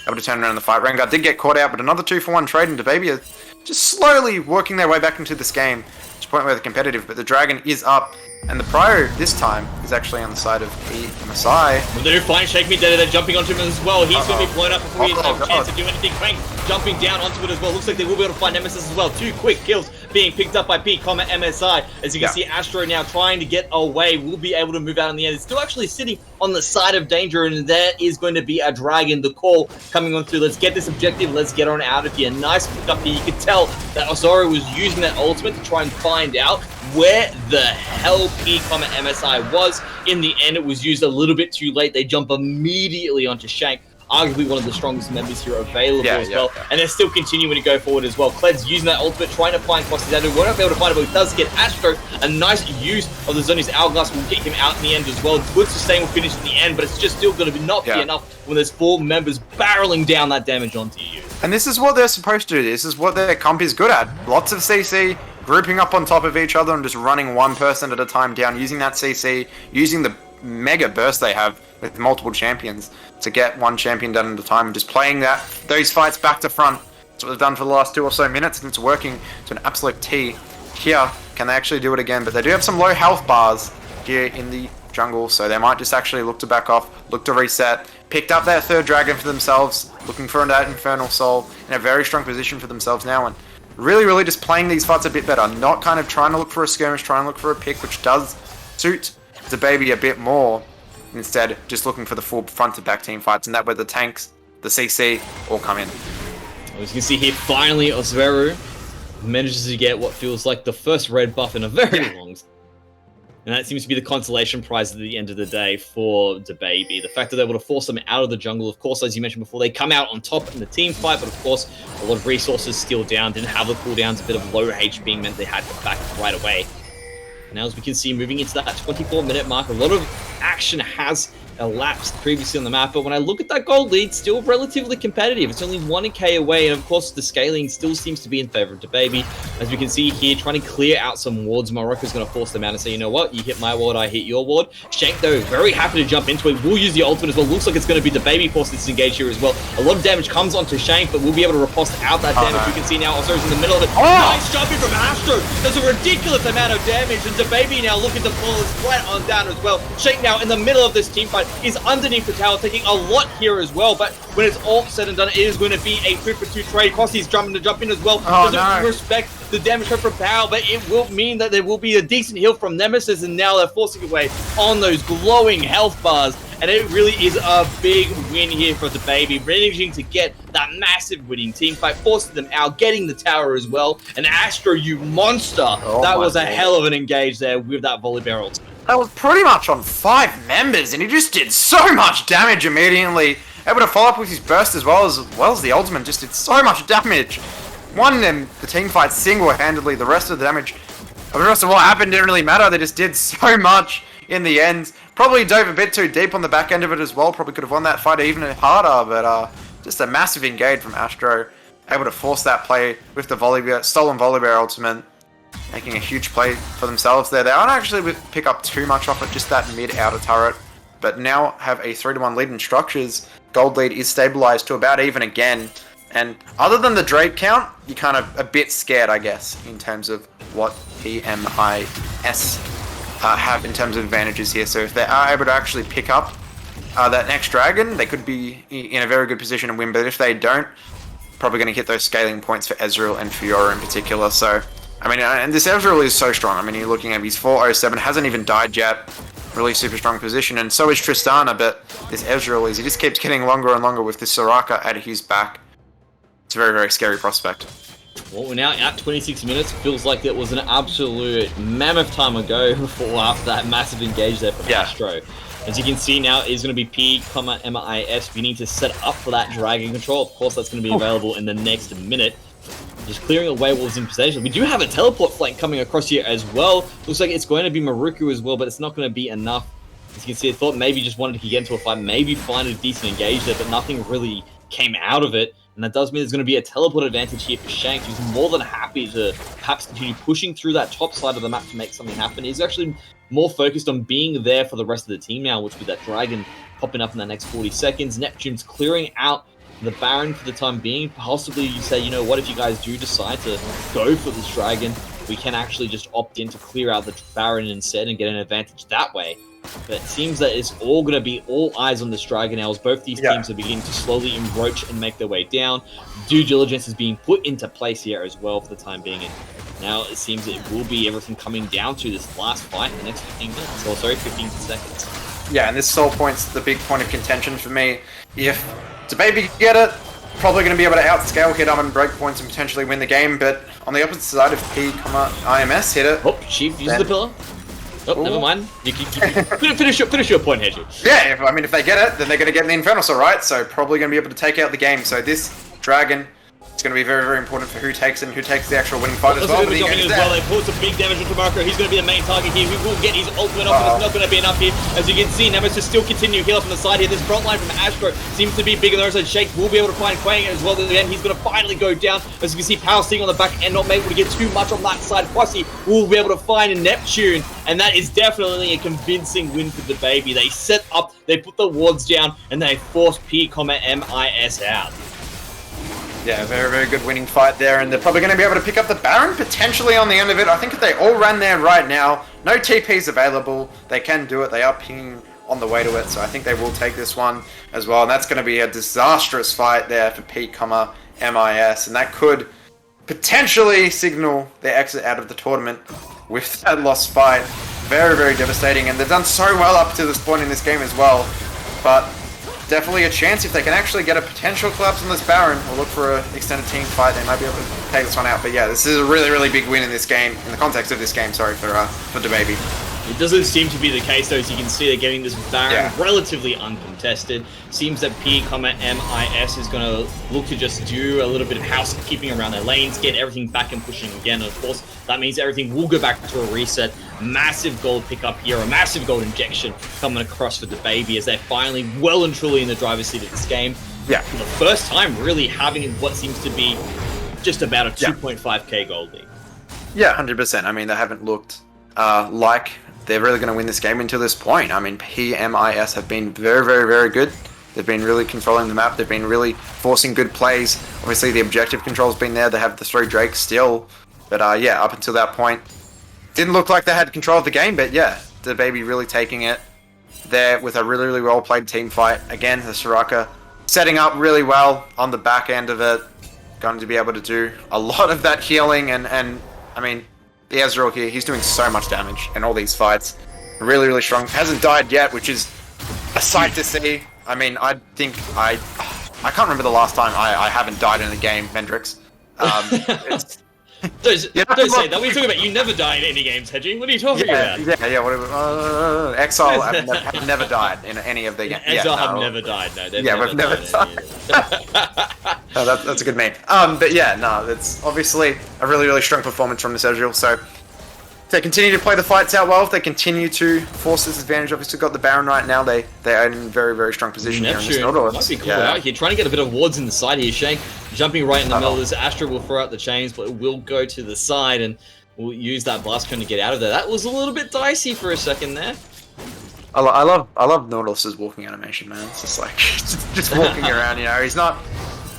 Able to turn around the fight. Rengar did get caught out, but another 2 for 1 trade, and DaBaby are just slowly working their way back into this game to the point where they're competitive. But the Dragon is up, and the Prio this time is actually on the side of the Masai. Well, they do find Shake Me Dead. They're jumping onto him as well. He's going to be blown up before he has a chance to do anything. Quang jumping down onto it as well. Looks like they will be able to find Nemesis as well. 2 quick kills being picked up by P, MSI. As you can see, Astro now trying to get away. Will be able to move out in the end. It's still actually sitting on the side of danger, and there is going to be a dragon. The call coming on through. Let's get this objective. Let's get on out of here. Nice pick up here. You could tell that Osorio was using that ultimate to try and find out where the hell P, MSI was. In the end, it was used a little bit too late. They jump immediately onto Shank, arguably one of the strongest members here available as well. And they're still continuing to go forward as well. Kled's using that ultimate, trying to find Frosty Dadu. Won't be able to find it, but he does get Astro. A nice use of the Zoni's Hourglass will get him out in the end as well. Good sustain will finish in the end, but it's just still going to not be enough when there's 4 members barreling down that damage onto you. And this is what they're supposed to do. This is what their comp is good at. Lots of CC, grouping up on top of each other and just running one person at a time down, using that CC, using the mega burst they have with multiple champions to get one champion done at a time, and just playing those fights back to front. That's what they've done for the last 2 or so minutes, and it's working to an absolute T. Here, can they actually do it again? But they do have some low health bars here in the jungle, so they might just actually look to back off, look to reset. Picked up their 3rd dragon for themselves, looking for that Infernal Soul, in a very strong position for themselves now, and really, really just playing these fights a bit better. Not kind of trying to look for a skirmish, trying to look for a pick, which does suit DaBaby a bit more. Instead, just looking for the full front-to-back team fights, and that where the tanks, the CC, all come in. As you can see here, finally, Osveru manages to get what feels like the first red buff in a very long time. And that seems to be the consolation prize at the end of the day for DaBaby. The fact that they're able to force them out of the jungle, of course, as you mentioned before, they come out on top in the team fight, but of course, a lot of resources still down, didn't have the cooldowns, a bit of low HP meant they had to back right away. Now, as we can see, moving into that 24-minute mark, a lot of action has elapsed previously on the map, but when I look at that gold lead, still relatively competitive. It's only 1k away, and of course the scaling still seems to be in favor of DaBaby. As we can see here, trying to clear out some wards. Morocco's going to force them out and say, you know what, you hit my ward, I hit your ward. Shank, though, very happy to jump into it. We'll use the ultimate as well. Looks like it's going to be DaBaby forced to disengage here as well. A lot of damage comes onto Shank, but we'll be able to riposte out that damage. You can see now Oso's in the middle of it. Nice jumping from Astro. There's a ridiculous amount of damage, and DaBaby now looking to pull his flat on down as well. Shank now in the middle of this team fight is underneath the tower, taking a lot here as well, but when it's all said and done, it is going to be a 3-for-2 trade. Crossy's jumping to jump in as well. Doesn't respect the damage from power, but it will mean that there will be a decent heal from Nemesis, and now they're forcing away on those glowing health bars and it really is a big win here for the baby, managing to get that massive winning team fight, forcing them out, getting the tower as well. And Astro, you monster! That was a hell of an engage there with that volley barrel. That was pretty much on 5 members, and he just did so much damage immediately. Able to follow up with his burst as well as the ultimate, just did so much damage. Won them the team fight single-handedly. The rest of the damage, the rest of what happened didn't really matter. They just did so much in the end. Probably dove a bit too deep on the back end of it as well. Probably could have won that fight even harder, but just a massive engage from Astro. Able to force that play with the stolen volley bear ultimate, making a huge play for themselves there. They aren't actually pick up too much off it, just that mid-outer turret, but now have a 3-1 lead in structures. Gold lead is stabilized to about even again. And other than the Drake count, you're kind of a bit scared, I guess, in terms of what PMIS have in terms of advantages here. So if they are able to actually pick up that next dragon, they could be in a very good position to win. But if they don't, probably going to hit those scaling points for Ezreal and Fiora in particular. So, I mean, and this Ezreal is so strong. I mean, you're looking at his 407, hasn't even died yet. Really super strong position, and so is Tristana, but this Ezreal he just keeps getting longer and longer with this Soraka at his back. It's a very, very scary prospect. Well, we're now at 26 minutes. Feels like it was an absolute mammoth time ago after that massive engage there from Astro. As you can see now, is going to be P, MIS. We need to set up for that dragon control. Of course, that's going to be available in the next minute. Just clearing away what was in possession. We do have a teleport flank coming across here as well. Looks like it's going to be Maruku as well, but it's not going to be enough. As you can see, I thought maybe just wanted to get into a fight, maybe find a decent engage there, but nothing really came out of it. And that does mean there's going to be a teleport advantage here for Shanks, who's more than happy to perhaps continue pushing through that top side of the map to make something happen. He's actually more focused on being there for the rest of the team now, which with that dragon popping up in the next 40 seconds. Neptune's clearing out the Baron for the time being. Possibly you say, you know what, if you guys do decide to go for this dragon, we can actually just opt in to clear out the Baron instead and get an advantage that way. But it seems that it's all going to be all eyes on this dragon now, as both these teams are beginning to slowly encroach and make their way down. Due diligence is being put into place here as well for the time being. And now it seems that it will be everything coming down to this last fight in the next 15 minutes. Or sorry, 15 seconds. Yeah, and this soul point's the big point of contention for me. If Baby get it, probably going to be able to outscale, hit up and break points and potentially win the game, but on the opposite side, if P, IMS hit it... Oh, Chief uses the pillar. Oh, never mind. You finish your point, Hedgie. Yeah, if they get it, then they're going to get the Infernal Soul, right? So probably going to be able to take out the game. So this dragon is going to be very, very important for who takes it and who takes the actual winning fight as well. They pull some big damage into Marco. He's going to be the main target here. He will get his ultimate off, but it's not going to be enough here. As you can see, Nemesis still continue heal up on the side here. This front line from Astro seems to be bigger than ours. Shake will be able to find Quang as well. At the end, he's going to finally go down. As you can see, Power sitting on the back end, not able to get too much on that side. Posse will be able to find a Neptune, and that is definitely a convincing win for the baby. They set up, they put the wards down, and they force P, MIS out. Yeah, very, very good winning fight there, and they're probably going to be able to pick up the Baron potentially on the end of it. I think if they all run there right now, no TPs available, they can do it. They are pinging on the way to it, so I think they will take this one as well. And that's going to be a disastrous fight there for P, MIS, and that could potentially signal their exit out of the tournament with that lost fight. Very, very devastating, and they've done so well up to this point in this game as well. But definitely a chance if they can actually get a potential collapse on this Baron or look for an extended team fight, they might be able to take this one out. But yeah, this is a really, really big win in this game, in the context of this game, sorry, for the baby. It doesn't seem to be the case, though. As you can see, they're getting this Baron relatively uncontested. Seems that P, MIS is going to look to just do a little bit of housekeeping around their lanes, get everything back and pushing again. And of course, that means everything will go back to a reset. Massive gold pickup here, a massive gold injection coming across for the baby as they're finally well and truly in the driver's seat of this game. Yeah. For the first time, really having what seems to be just about a 2.5k gold lead. Yeah, 100%. I mean, they haven't looked like they're really going to win this game until this point. I mean, PMIS have been very, very, very good. They've been really controlling the map. They've been really forcing good plays. Obviously, the objective control's been there. They have the 3 Drakes still. But yeah, up until that point, didn't look like they had control of the game. But yeah, the baby really taking it there with a really, really well-played team fight. Again, the Soraka setting up really well on the back end of it. Going to be able to do a lot of that healing. And I mean, the Ezreal here, he's doing so much damage in all these fights. Really, really strong. Hasn't died yet, which is a sight to see. I mean, I can't remember the last time I haven't died in a game, Mendrix. Don't say that. What are you talking about? You never die in any games, Hedgie. What are you talking about? Yeah. Whatever. Exile have never died in any of the games. Exile have never died. No, we've never died. No, that's a good meme. But yeah, no, it's obviously a really, really strong performance from this Ezreal. So if they continue to play the fights out well, if they continue to force this advantage, obviously got the Baron right now. They are in very, very strong position here in this Nautilus. Might be called out here, trying to get a bit of wards in the side here. Shank jumping right in the middle of this. Astra will throw out the chains, but it will go to the side and will use that blast cone to get out of there. That was a little bit dicey for a second there. I love Nautilus's walking animation, man. It's just like just walking around. He's not.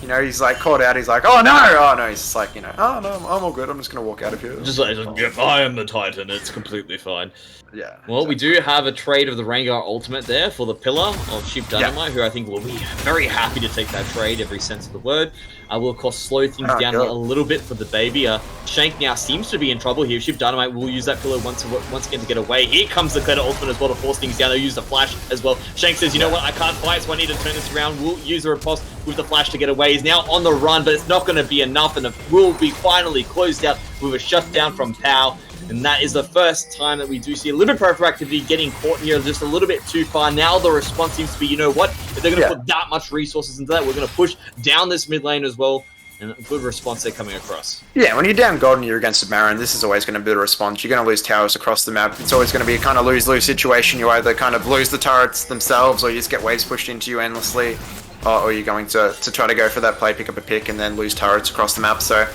He's like caught out. He's like, oh no. He's just like, oh no, I'm all good. I'm just gonna walk out of here. Just like, if I am the Titan, it's completely fine. Yeah. Well, we do have a trade of the Rengar ultimate there for the pillar of Sheep Dynamite, who I think will be very happy to take that trade, every sense of the word. I will, of course, slow things down a little bit for the baby. Shank now seems to be in trouble here. Sheep Dynamite will use that pillar once again to get away. Here comes the Cletter ultimate as well to force things down. They'll use the flash as well. Shank says, you know what, I can't fight, so I need to turn this around. We'll use a riposte with the flash to get away. He's now on the run, but it's not going to be enough, and it will be finally closed out with a shutdown from Pow. And that is the first time that we do see a little bit of activity getting caught here just a little bit too far. Now the response seems to be, you know what, if they're going to put that much resources into that, we're going to push down this mid lane as well. And a good response there coming across. Yeah, when you're down gold and you're against a Baron, this is always going to be the response. You're going to lose towers across the map. It's always going to be a kind of lose-lose situation. You either kind of lose the turrets themselves, or you just get waves pushed into you endlessly, or you're going to try to go for that play, pick up a pick, and then lose turrets across the map. So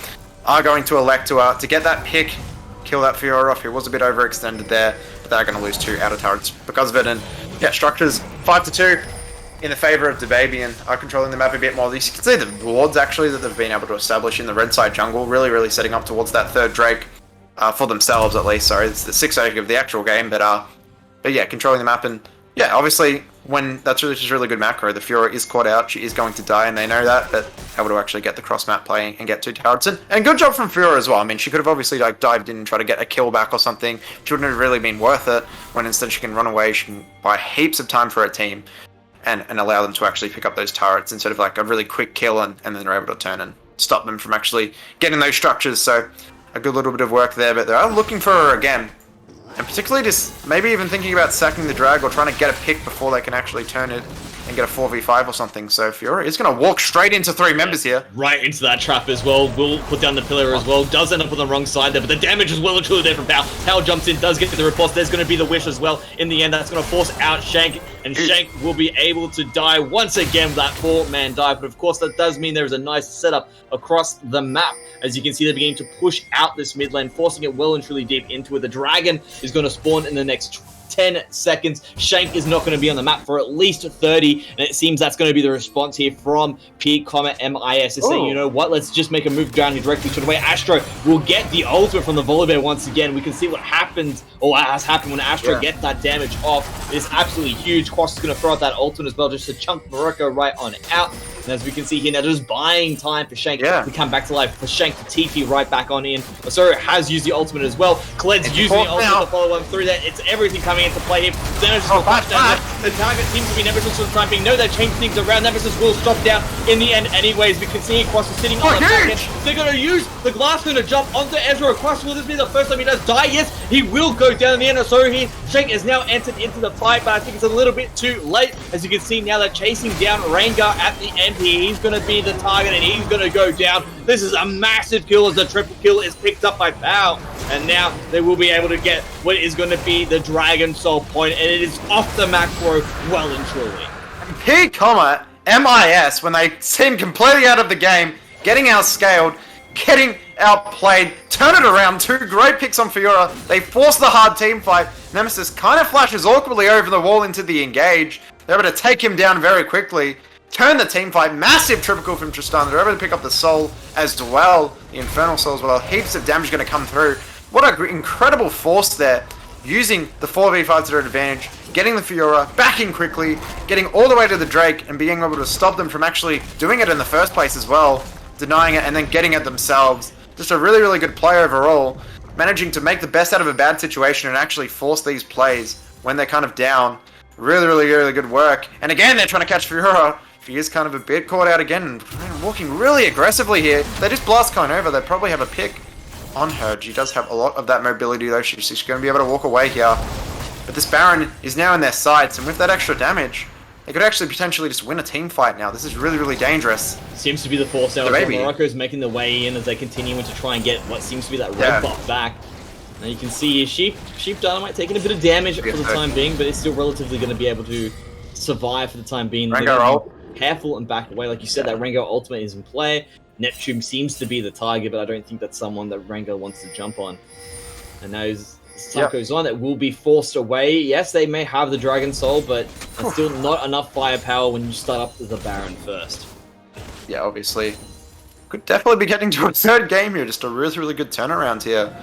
are going to elect to get that pick, kill that Fiora off. He was a bit overextended there, but they're going to lose 2 outer turrets because of it. And yeah, structures 5-2 in the favor of the baby, and are controlling the map a bit more. You can see the wards actually that they've been able to establish in the red side jungle, really setting up towards that third Drake for themselves at least. Sorry, it's the 6th Drake of the actual game, but yeah, controlling the map. And yeah, obviously when that's just really good macro. The Fiora is caught out, she is going to die, and they know that, but able to actually get the cross map play and get 2 turrets. And good job from Fiora as well. I mean, she could have obviously like dived in and tried to get a kill back or something, which wouldn't have really been worth it, when instead she can run away, she can buy heaps of time for her team and allow them to actually pick up those turrets instead of like a really quick kill, and then they're able to turn and stop them from actually getting those structures. So a good little bit of work there, but they are looking for her again. And particularly just maybe even thinking about sacking the drag or trying to get a pick before they can actually turn it and get a 4v5 or something. So Fiora is going to walk straight into 3 members here. Right into that trap as well. Will put down the pillar as well. Does end up on the wrong side there, but the damage is well and truly there from Pow. Pow jumps in, does get the repulse. There's going to be the wish as well. In the end, that's going to force out Shank, and Shank will be able to die once again with that 4-man dive. But of course, that does mean there is a nice setup across the map. As you can see, they're beginning to push out this mid lane, forcing it well and truly deep into it. The dragon is going to spawn in the next 10 seconds. Shank is not going to be on the map for at least 30, and it seems that's going to be the response here from P, MIS. Is saying, you know what, let's just make a move down here directly to the way. Astro will get the ultimate from the Volibear once again. We can see what happens, or what has happened when Astro gets that damage off. It's absolutely huge. Cross is going to throw out that ultimate as well, just to chunk Morocco right on out. And as we can see here now, just buying time for Shank to come back to life, for Shank to TP right back on in. Osorio has used the ultimate as well. Kled's using the ultimate to follow him through that. It's everything coming into play here. Nemesis will flash down. The target seems to be Nemesis for the time being. No, they've changed things around. Nemesis will stop down in the end anyways. We can see Cross is sitting on the target. They're going to use the glass going to jump onto Ezra. Cross, will this be the first time he does die? Yes, he will go down in the end. Osorio here. Shank has now entered into the fight, but I think it's a little bit too late. As you can see now, they're chasing down Rengar at the end here. He's going to be the target, and he's going to go down. This is a massive kill as the triple kill is picked up by Pow. And now they will be able to get what is going to be the Dragon Soul point, and it is off the macro well and truly. P, MIS, when they seem completely out of the game, getting outscaled, getting outplayed, turn it around, 2 great picks on Fiora. They force the hard team fight. Nemesis kind of flashes awkwardly over the wall into the engage. They're able to take him down very quickly. Turn the team fight, massive triple kill from Tristan. They're able to pick up the soul as well, the Infernal Soul as well. Heaps of damage going to come through. What an incredible force there, using the 4v5 to their advantage, getting the Fiora, backing quickly, getting all the way to the Drake, and being able to stop them from actually doing it in the first place as well, denying it and then getting it themselves. Just a really, really good play overall, managing to make the best out of a bad situation and actually force these plays when they're kind of down. Really good work. And again, they're trying to catch Fiora. He is kind of a bit caught out again and walking really aggressively here. They just blast Kine over. They probably have a pick on her. She does have a lot of that mobility though. She's going to be able to walk away here. But this Baron is now in their sights, and with that extra damage, they could actually potentially just win a team fight now. This is really dangerous. Seems to be the force now. Morocco's making their way in as they continue to try and get what seems to be that red buff back. Now you can see Sheep Dynamite taking a bit of damage for the time being, but it's still relatively going to be able to survive for the time being. Careful and back away. Like you said, that Rengar ultimate is in play. Neptune seems to be the target, but I don't think that's someone that Rengar wants to jump on. And now time goes on, that will be forced away. Yes, they may have the Dragon Soul, but that's still not enough firepower when you start up the Baron first. Yeah, obviously. Could definitely be getting to a third game here. Just a really good turnaround here.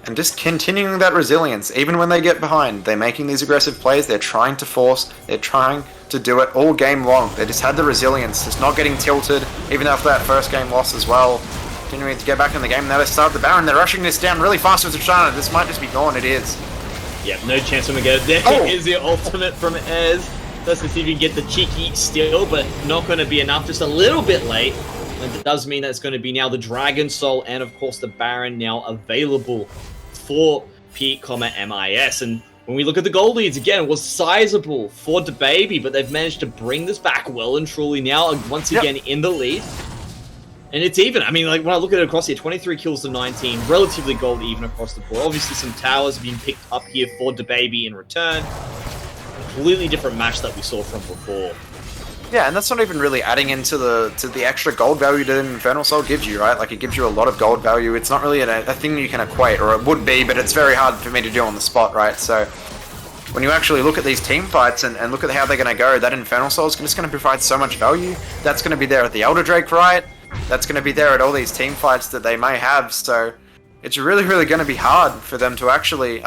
And just continuing that resilience, even when they get behind. They're making these aggressive plays, they're trying to force, they're trying to do it all game long. They just had the resilience, just not getting tilted, even after that first game loss as well. Continuing to get back in the game. Now they start the Baron, they're rushing this down really fast with Tristana. This might just be gone, it is. Yep, no chance from again. There is the ultimate from Ez. Let's see if you can get the cheeky steal, but not going to be enough, just a little bit late. And it does mean that it's going to be now the Dragon Soul and of course the Baron now available for P, MIS. And when we look at the goal leads, again, it was sizable for DaBaby, but they've managed to bring this back well and truly now, once again, in the lead. And it's even. I mean, like, when I look at it across here, 23 kills to 19, relatively gold even across the board. Obviously, some towers being picked up here for DaBaby in return. Completely different match that we saw from before. Yeah, and that's not even really adding into the extra gold value that Infernal Soul gives you, right? Like, it gives you a lot of gold value. It's not really a thing you can equate, or it would be, but it's very hard for me to do on the spot, right? So, when you actually look at these team fights and look at how they're going to go, that Infernal Soul is just going to provide so much value. That's going to be there at the Elder Drake, right? That's going to be there at all these team fights that they may have, so it's really going to be hard for them to actually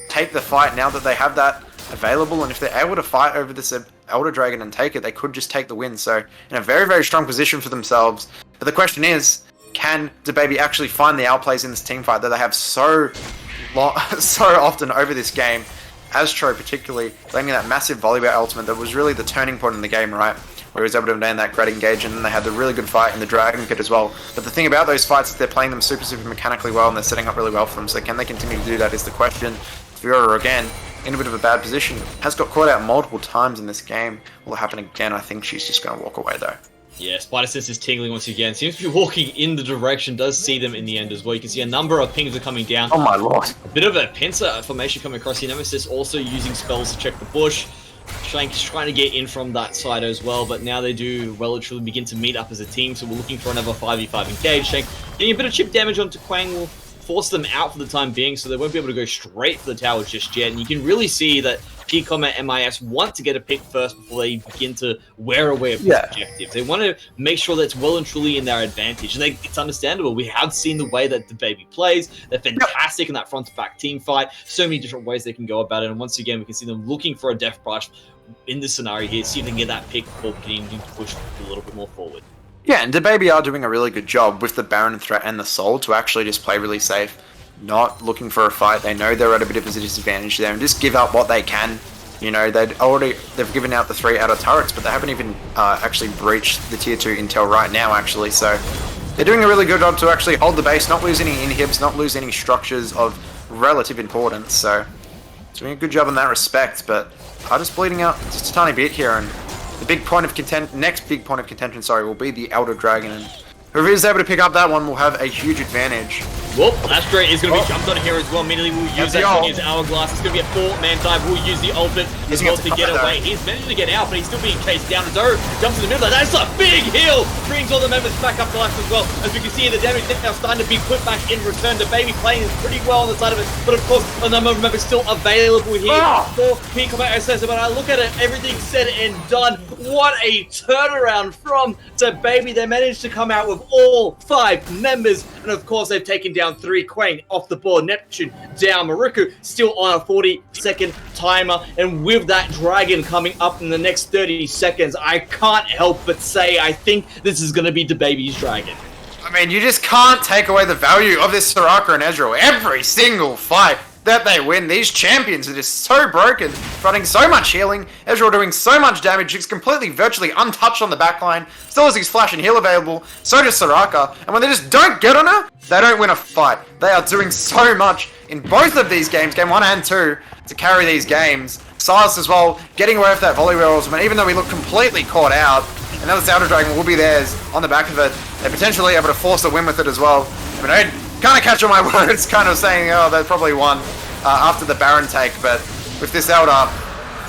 take the fight now that they have that available, and if they're able to fight over this Elder Dragon and take it, they could just take the win. So in a very strong position for themselves. But the question is, can DaBaby actually find the outplays in this team fight that they have so often over this game? Astro particularly landing that massive volleyball ultimate that was really the turning point in the game, right? Where he was able to land that great engage, and then they had the really good fight in the Dragon Pit as well. But the thing about those fights is they're playing them super mechanically well, and they're setting up really well for them. So can they continue to do that is the question. Fiora again in a bit of a bad position, has got caught out multiple times in this game. Will it happen again? I think she's just going to walk away though. Yeah, Spider Sense is tingling once again. Seems to be walking in the direction, does see them in the end as well. You can see a number of pings are coming down. Oh my lord. A bit of a pincer formation coming across here. Nemesis also using spells to check the bush. Shank is trying to get in from that side as well, but now they do well and truly begin to meet up as a team, so we're looking for another 5v5 engage. Shank getting a bit of chip damage onto Quang will force them out for the time being, so they won't be able to go straight for the towers just yet. And you can really see that P, MIS want to get a pick first before they begin to wear away at this objective. They want to make sure that it's well and truly in their advantage. And it's understandable. We have seen the way that DaBaby plays. They're fantastic in that front-to-back team fight. So many different ways they can go about it. And once again, we can see them looking for a death brush in this scenario here, see if they can get that pick before beginning to push a little bit more forward. Yeah, and DaBaby are doing a really good job with the Baron threat and the Soul to actually just play really safe, not looking for a fight. They know they're at a bit of a disadvantage there and just give up what they can. You know, they've given out the 3 outer turrets, but they haven't even actually breached the tier 2 intel right now, actually. So they're doing a really good job to actually hold the base, not lose any inhibs, not lose any structures of relative importance. So doing a good job in that respect, but are just bleeding out just a tiny bit here. And the next big point of contention, will be the Elder Dragon, and whoever is able to pick up that one will have a huge advantage. Whoop, Astro is going to be jumped on here as well. Immediately we'll use that to use Hourglass. It's going to be a 4-man dive. We'll use the ultimate as well to get away. He's managed to get out, but he's still being chased down. Zoro jumps in the middle. That's a big heal. Brings all the members back up to life as well. As we can see, the damage now starting to be put back in return. DaBaby playing pretty well on the side of it, but of course, a number of members still available here for P, SS. But I look at it, everything said and done. What a turnaround from DaBaby. They managed to come out with all 5 members, and of course, they've taken down 3. Quang off the board, Neptune down, Maruku still on a 40-second timer, and with that Dragon coming up in the next 30 seconds, I can't help but say I think this is going to be DaBaby's Dragon. I mean, you just can't take away the value of this Soraka and Ezreal. Every single fight, that they win. These champions are just so broken, running so much healing. Ezreal doing so much damage. He's completely, virtually untouched on the backline. Still has his flash and heal available. So does Soraka. And when they just don't get on her, they don't win a fight. They are doing so much in both of these games, game 1 and 2, to carry these games. Silas as well, getting away with that volley rolls, but even though we look completely caught out, another Elder Dragon will be theirs on the back of it. They're potentially able to force a win with it as well. I mean, I kind of catch on my words, kind of saying, oh, they probably won after the Baron take, but with this Elder,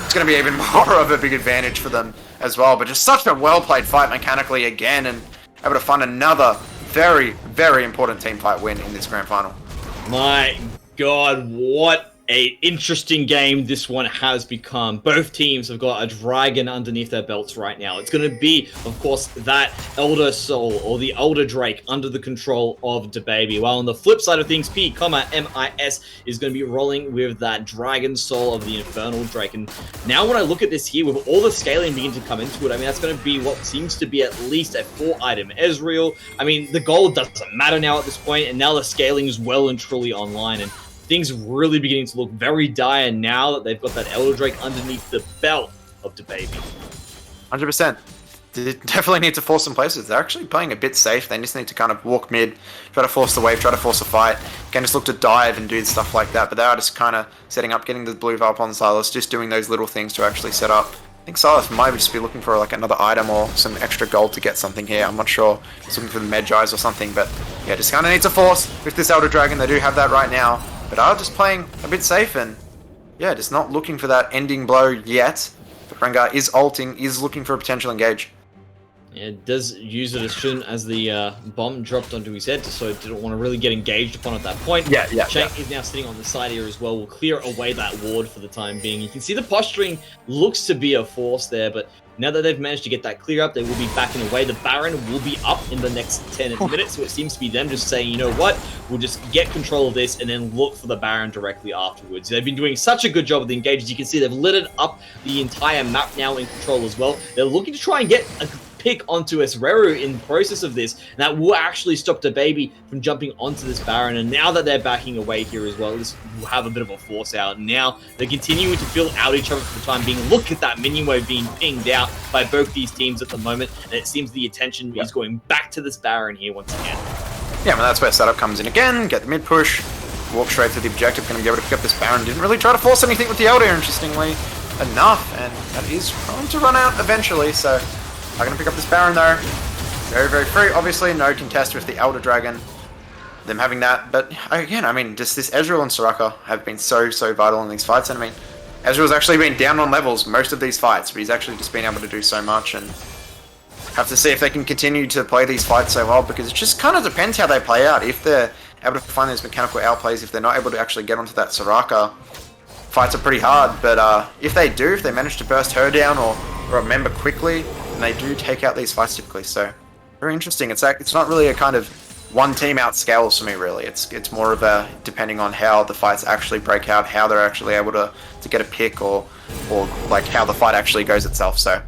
it's going to be even more of a big advantage for them as well. But just such a well-played fight mechanically again, and able to find another very, very important team fight win in this grand final. My God, what a interesting game this one has become. Both teams have got a dragon underneath their belts right now. It's going to be, of course, that Elder Soul or the Elder Drake under the control of DaBaby. While on the flip side of things, P(MIS) is going to be rolling with that Dragon Soul of the Infernal Drake. And now when I look at this here, with all the scaling beginning to come into it, I mean, that's going to be what seems to be at least a 4-item Ezreal. I mean, the gold doesn't matter now at this point, and now the scaling is well and truly online. And things really beginning to look very dire now that they've got that Elder Drake underneath the belt of DaBaby. 100%. They definitely need to force some places. They're actually playing a bit safe. They just need to kind of walk mid, try to force the wave, try to force a fight. Can just look to dive and do stuff like that. But they are just kind of setting up, getting the blue up on Silas, just doing those little things to actually set up. I think Silas might just be looking for like another item or some extra gold to get something here. I'm not sure. He's looking for the Medjais or something. But yeah, just kind of need to force with this Elder Dragon. They do have that right now. But are just playing a bit safe and, yeah, just not looking for that ending blow yet. But Rengar is ulting, is looking for a potential engage. Yeah, does use it as soon as the bomb dropped onto his head, so didn't want to really get engaged upon at that point. Shank is now sitting on the side here as well. Will clear away that ward for the time being. You can see the posturing looks to be a force there, but now that they've managed to get that clear up, they will be backing away. The Baron will be up in the next 10 minutes, so it seems to be them just saying, you know what, we'll just get control of this and then look for the Baron directly afterwards. They've been doing such a good job with the engages. You can see they've lit up the entire map now in control as well. They're looking to try and get a pick onto Esreru in the process of this, and that will actually stop DaBaby from jumping onto this Baron. And now that they're backing away here as well, this will have a bit of a force out. Now they're continuing to fill out each other for the time being. Look at that minion wave being pinged out by both these teams at the moment, and it seems the attention is going back to this Baron here once again. Yeah, well, that's where setup comes in again. Get the mid push, walk straight to the objective. Going to be able to pick up this Baron. Didn't really try to force anything with the Elder, interestingly enough, and that is going to run out eventually. So I'm going to pick up this Baron though. Very, very free. Obviously, no contest with the Elder Dragon. Them having that. But again, I mean, just this Ezreal and Soraka have been so vital in these fights. And I mean, Ezreal's actually been down on levels most of these fights, but he's actually just been able to do so much. And have to see if they can continue to play these fights so well, because it just kind of depends how they play out. If they're able to find those mechanical outplays, if they're not able to actually get onto that Soraka, fights are pretty hard. But if they do, if they manage to burst her down or remember quickly, and they do take out these fights typically. So very interesting. It's not really a kind of one team outscales for me, really. It's more of a depending on how the fights actually break out, how they're actually able to get a pick, or like how the fight actually goes itself. So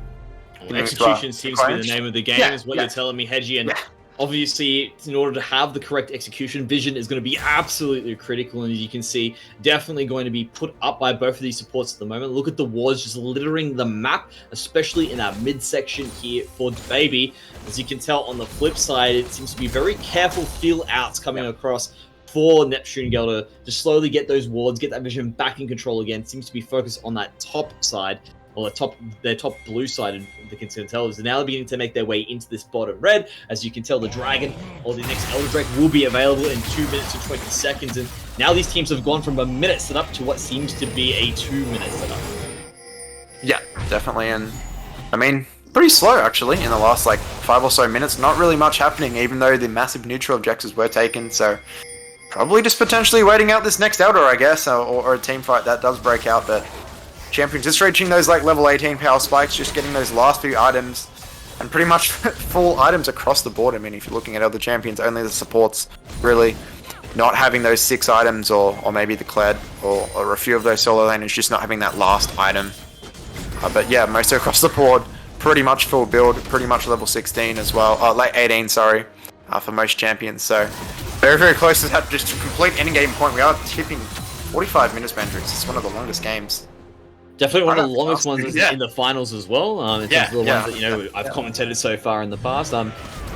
execution seems to be the name of the game, is what you're telling me, Hedgie. And obviously, in order to have the correct execution, vision is going to be absolutely critical. And as you can see, definitely going to be put up by both of these supports at the moment. Look at the wards just littering the map, especially in that midsection here for DaBaby. As you can tell on the flip side, it seems to be very careful feel outs coming across for Neptune Gelder to slowly get those wards, get that vision back in control again. Seems to be focused on that top side, or their top blue side of the Continentals. And now they're beginning to make their way into this bottom red. As you can tell, the Dragon or the next Elder Drake will be available in 2 minutes and 20 seconds. And now these teams have gone from a minute setup to what seems to be a 2-minute setup. Yeah, definitely. And I mean, pretty slow actually in the last like 5 or so minutes. Not really much happening, even though the massive neutral objectives were taken. So probably just potentially waiting out this next Elder, I guess, or a team fight that does break out. But Champions just reaching those like level 18 power spikes, just getting those last few items, and pretty much full items across the board. I mean, if you're looking at other champions, only the supports really not having those 6 items, or maybe the Kled, or a few of those solo laners just not having that last item. But yeah, most across the board, pretty much full build, pretty much level 16 as well, late 18, sorry, for most champions. So very, very close to that, just a complete endgame point. We are tipping 45 minutes, Mandrix. It's one of the longest games. Definitely one of the Right, longest fast. ones Yeah. in the finals as well. In terms of the ones that I've commentated so far in the past.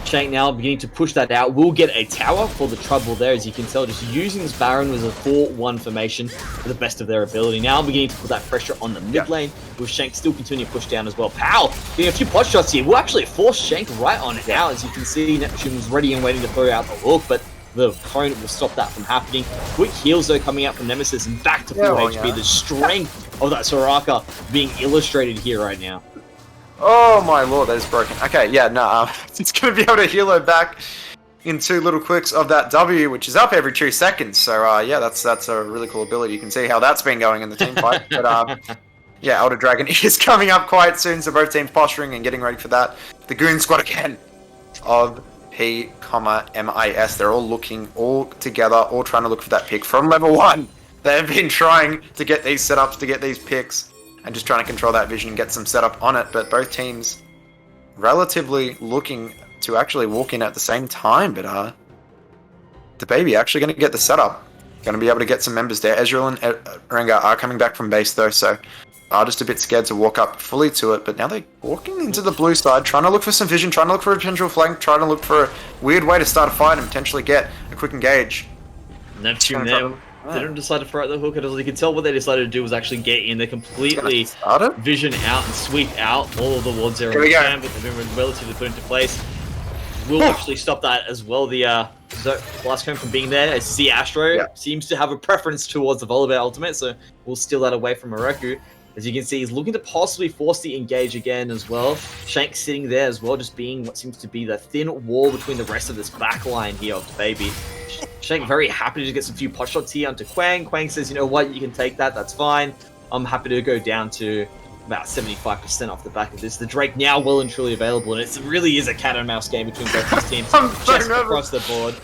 Shank now beginning to push that out. Will get a tower for the trouble there, as you can tell, just using this Baron with a 4-1 formation to the best of their ability. Now beginning to put that pressure on the mid lane, with Shank still continuing to push down as well. Pow! Getting a few pot shots here will actually force Shank right on out. As you can see, Neptune was ready and waiting to throw out the hook, but the cone will stop that from happening. Quick heals though coming out from Nemesis and back to full HP. The strength of that Soraka being illustrated here right now. Oh my lord, that is broken. Okay, yeah, no, it's going to be able to heal her back in 2 little clicks of that W, which is up every 2 seconds. So yeah, that's a really cool ability. You can see how that's been going in the team fight. But yeah, Elder Dragon is coming up quite soon, so both teams posturing and getting ready for that. The Goon Squad again of P, MIS. They're all looking all together, all trying to look for that pick from level 1. They've been trying to get these setups, to get these picks, and just trying to control that vision and get some setup on it. But both teams relatively looking to actually walk in at the same time. But the baby actually going to get the setup. Going to be able to get some members there. Ezreal and Rengar are coming back from base though, so are just a bit scared to walk up fully to it. But now they're walking into the blue side, trying to look for some vision, trying to look for a potential flank, trying to look for a weird way to start a fight and potentially get a quick engage. Neptune there. They didn't decide to throw out the hook. As you can tell, what they decided to do was actually get in. They completely vision out and sweep out all of the wards there on the canvas. They've been relatively put into place. Will actually stop that as well. The blast cone from being there. I see Astro seems to have a preference towards the Volibear ultimate, so we'll steal that away from Moroku. As you can see, he's looking to possibly force the engage again as well. Shank sitting there as well, just being what seems to be the thin wall between the rest of this back line here of the baby. Shank very happy to get some few pot shots here onto Quang. Quang says, you know what, you can take that, that's fine. I'm happy to go down to about 75% off the back of this. The Drake now well and truly available, and it really is a cat and mouse game between both these teams. Just across the board.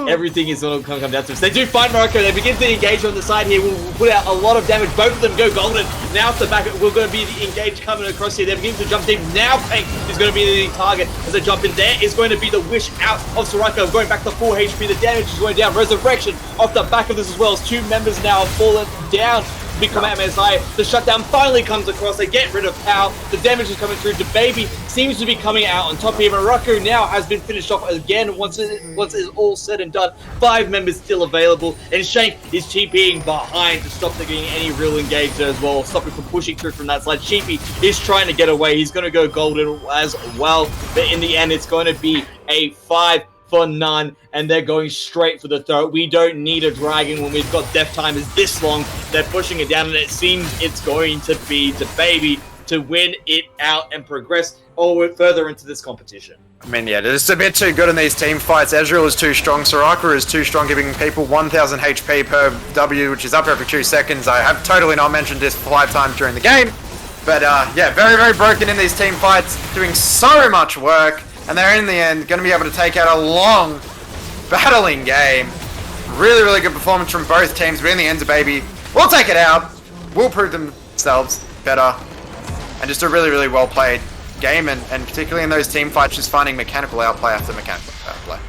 Everything is going to come down to this. They do find Morocco. They begin to engage on the side here. We'll put out a lot of damage. Both of them go golden. Now off the back, we're going to be the engage coming across here. They're beginning to jump deep. Now Pink is going to be the target as they jump in. There is going to be the wish out of Soraka, going back to full HP. The damage is going down. Resurrection off the back of this as well, as 2 members now have fallen down. Become MSI. The shutdown finally comes across. They get rid of Pow. The damage is coming through. The baby seems to be coming out on top here. Morocco now has been finished off again once it's all said and done. 5 members still available, and Shank is TPing behind to stop them getting any real engage as well, stopping from pushing through from that side. Sheepy is trying to get away. He's going to go golden as well, but in the end, it's going to be a 5 for none, and they're going straight for the throat. We don't need a dragon when we've got death time is this long. They're pushing it down, and it seems it's going to be the baby to win it out and progress further into this competition. I mean, yeah, it's a bit too good in these team fights. Ezreal is too strong. Soraka is too strong, giving people 1,000 HP per W, which is up every 2 seconds. I have totally not mentioned this 5 times during the game. But yeah, very, very broken in these team fights, doing so much work. And they're in the end going to be able to take out a long battling game. Really, really good performance from both teams. But in the end, the baby will take it out. Will prove themselves better. And just a really, really well played game. And particularly in those team fights, just finding mechanical outplay after mechanical outplay.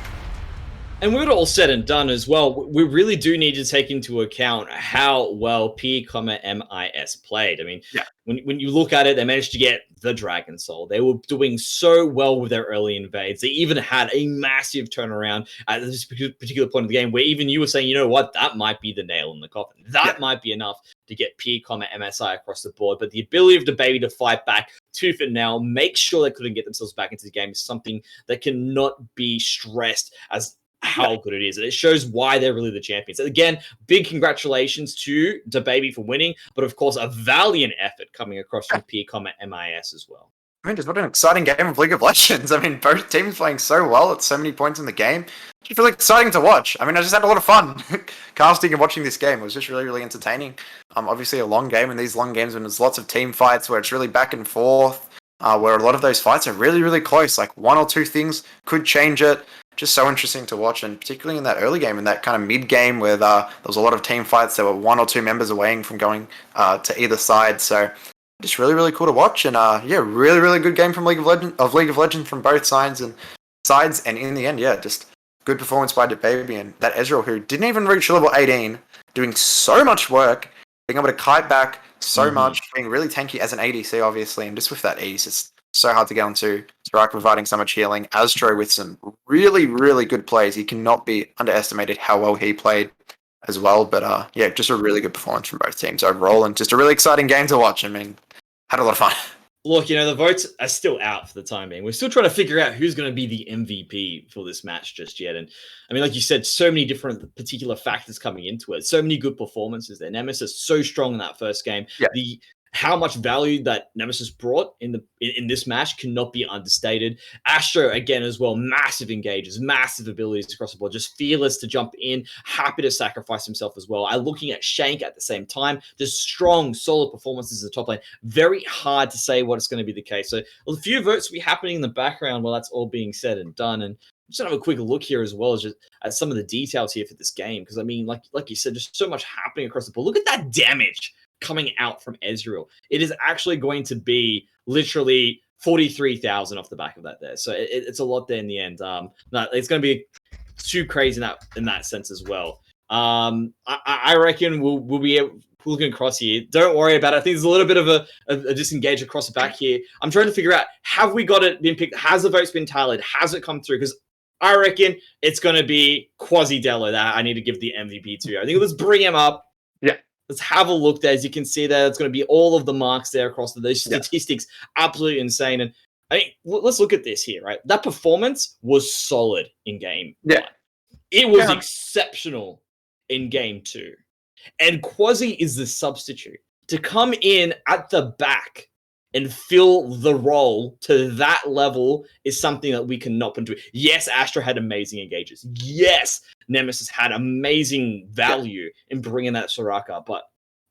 And when it all said and done as well, we really do need to take into account how well P, MIS played. I mean, when you look at it, they managed to get the Dragon Soul. They were doing so well with their early invades. They even had a massive turnaround at this particular point of the game where even you were saying, you know what, that might be the nail in the coffin. That might be enough to get P, MSI across the board. But the ability of the baby to fight back tooth and nail, make sure they couldn't get themselves back into the game is something that cannot be stressed as how good it is. And it shows why they're really the champions. Again, big congratulations to the baby for winning, but of course a valiant effort coming across from P, MIS as well. I mean, just what an exciting game of League of Legends. I mean, both teams playing so well at so many points in the game. It's really exciting to watch. I mean, I just had a lot of fun casting and watching this game. It was just really, really entertaining. Obviously a long game, and these long games when there's lots of team fights where it's really back and forth, where a lot of those fights are really, really close. Like 1 or 2 things could change it. Just so interesting to watch, and particularly in that early game, in that kind of mid game where there was a lot of team fights. There were 1 or 2 members away from going to either side. So just really, really cool to watch, and yeah, really, really good game from League of Legends from both sides, and in the end, yeah, just good performance by DeBaby, and that Ezreal, who didn't even reach level 18, doing so much work, being able to kite back so much, being really tanky as an ADC, obviously, and just with that ease, it's so hard to get onto. Strike providing so much healing. Astro with some really, really good plays. He cannot be underestimated how well he played as well. But yeah, just a really good performance from both teams overall, and just a really exciting game to watch. I mean, had a lot of fun. Look, the votes are still out for the time being. We're still trying to figure out who's going to be the MVP for this match just yet. And I mean, like you said, so many different particular factors coming into it. So many good performances there. Nemesis so strong in that first game. Yeah. How much value that Nemesis brought in this match cannot be understated. Astro, again, as well, massive engages, massive abilities across the board, just fearless to jump in, happy to sacrifice himself as well. I'm looking at Shank at the same time, just strong, solid performances in the top lane. Very hard to say what is going to be the case. So a few votes will be happening in the background while that's all being said and done. And just have a quick look here as well as just at some of the details here for this game. Because I mean, like you said, just so much happening across the board. Look at that damage coming out from Ezreal. It is actually going to be literally 43,000 off the back of that there. So it's a lot there in the end. No, it's going to be too crazy in that sense as well. I reckon we'll be able, looking across here. Don't worry about it. I think there's a little bit of a disengage across the back here. I'm trying to figure out, have we got it been picked? Has the votes been tallied? Has it come through? Because I reckon it's going to be Quasi-Dello that I need to give the MVP to. I think let's bring him up. Yeah. Let's have a look there. As you can see there, it's going to be all of the marks there across those statistics. Absolutely insane. And I mean, let's look at this here, right? That performance was solid in game one. It was exceptional in game two. And Quasi is the substitute. To come in at the back and fill the role to that level is something that we cannot put into it. Yes, Astra had amazing engages. Yes, Nemesis had amazing value in bringing that Soraka. But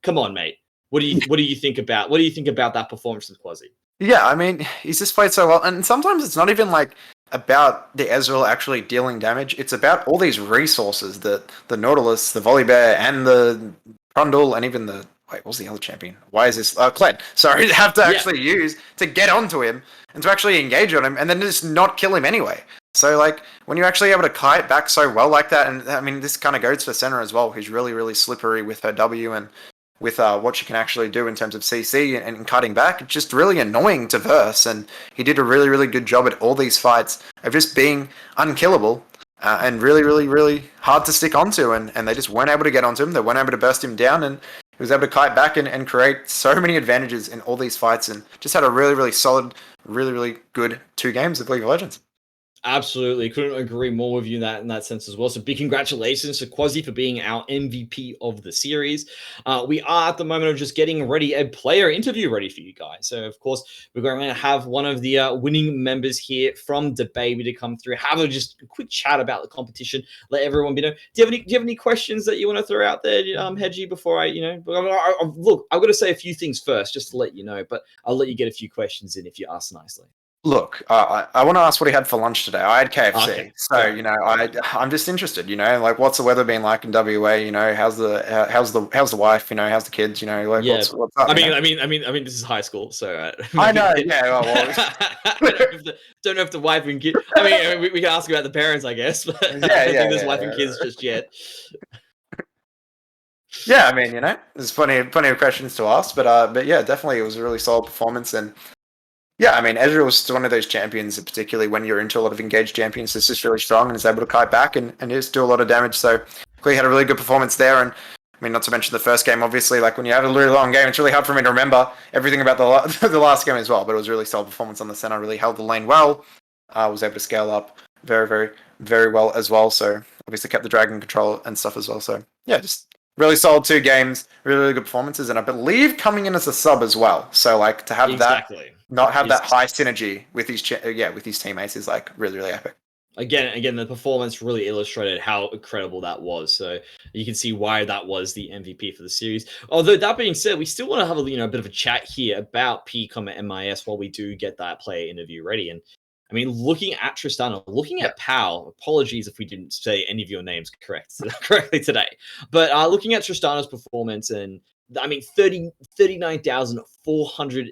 come on, mate. What do you think about that performance from Quasi? Yeah, I mean, he's just played so well, and sometimes it's not even like about the Ezreal actually dealing damage. It's about all these resources that the Nautilus, the Volibear, and the Trundle, and even the wait, what was the other champion? Why is this Kled? Sorry, have to actually use to get onto him and to actually engage on him, and then just not kill him anyway. So like when you're actually able to kite back so well like that, and I mean this kind of goes for Senna as well, who's really really slippery with her W and with what she can actually do in terms of CC and cutting back. It's just really annoying to verse, and he did a really really good job at all these fights of just being unkillable. And really, really, really hard to stick onto, and they just weren't able to get onto him. They weren't able to burst him down, and he was able to kite back and create so many advantages in all these fights, and just had a really, really solid, really, really good 2 games of League of Legends. Absolutely. Couldn't agree more with you in that sense as well. So big congratulations to Quasi for being our MVP of the series. We are at the moment of just getting ready, a player interview ready for you guys. So of course, we're going to have one of the winning members here from DeBaby to come through, have just a quick chat about the competition, let everyone know. Do you have any questions that you want to throw out there, Hedgie, before look, I've got to say a few things first, just to let you know, but I'll let you get a few questions in if you ask nicely. Look, I want to ask what he had for lunch today. I had KFC, okay. So I'm just interested. Like, what's the weather been like in WA? How's the wife? How's the kids? Like, what's up? I mean, this is high school, so I know. Yeah, well, don't know if the wife and kid. I mean, we can ask about the parents, I guess. But I don't think there's wife and kids just yet. Yeah, I mean, there's plenty of questions to ask, but yeah, definitely it was a really solid performance. And yeah, I mean, Ezreal was one of those champions, particularly when you're into a lot of engaged champions, that's just really strong and is able to kite back and just do a lot of damage. So he had a really good performance there. And I mean, not to mention the first game, obviously, like when you have a really long game, it's really hard for me to remember everything about the last game as well. But it was a really solid performance on the center, really held the lane well, was able to scale up very, very, very well as well. So obviously kept the dragon control and stuff as well. So yeah, just really solid 2 games, really, really good performances. And I believe coming in as a sub as well. So like to have that... Not have that high synergy with his teammates is like really, really epic. Again, the performance really illustrated how incredible that was. So you can see why that was the MVP for the series. Although that being said, we still want to have a bit of a chat here about PCOM and MIS while we do get that player interview ready. And I mean, looking at Tristana, looking at Pal, apologies if we didn't say any of your names correctly today, but looking at Tristana's performance and I mean, 39,400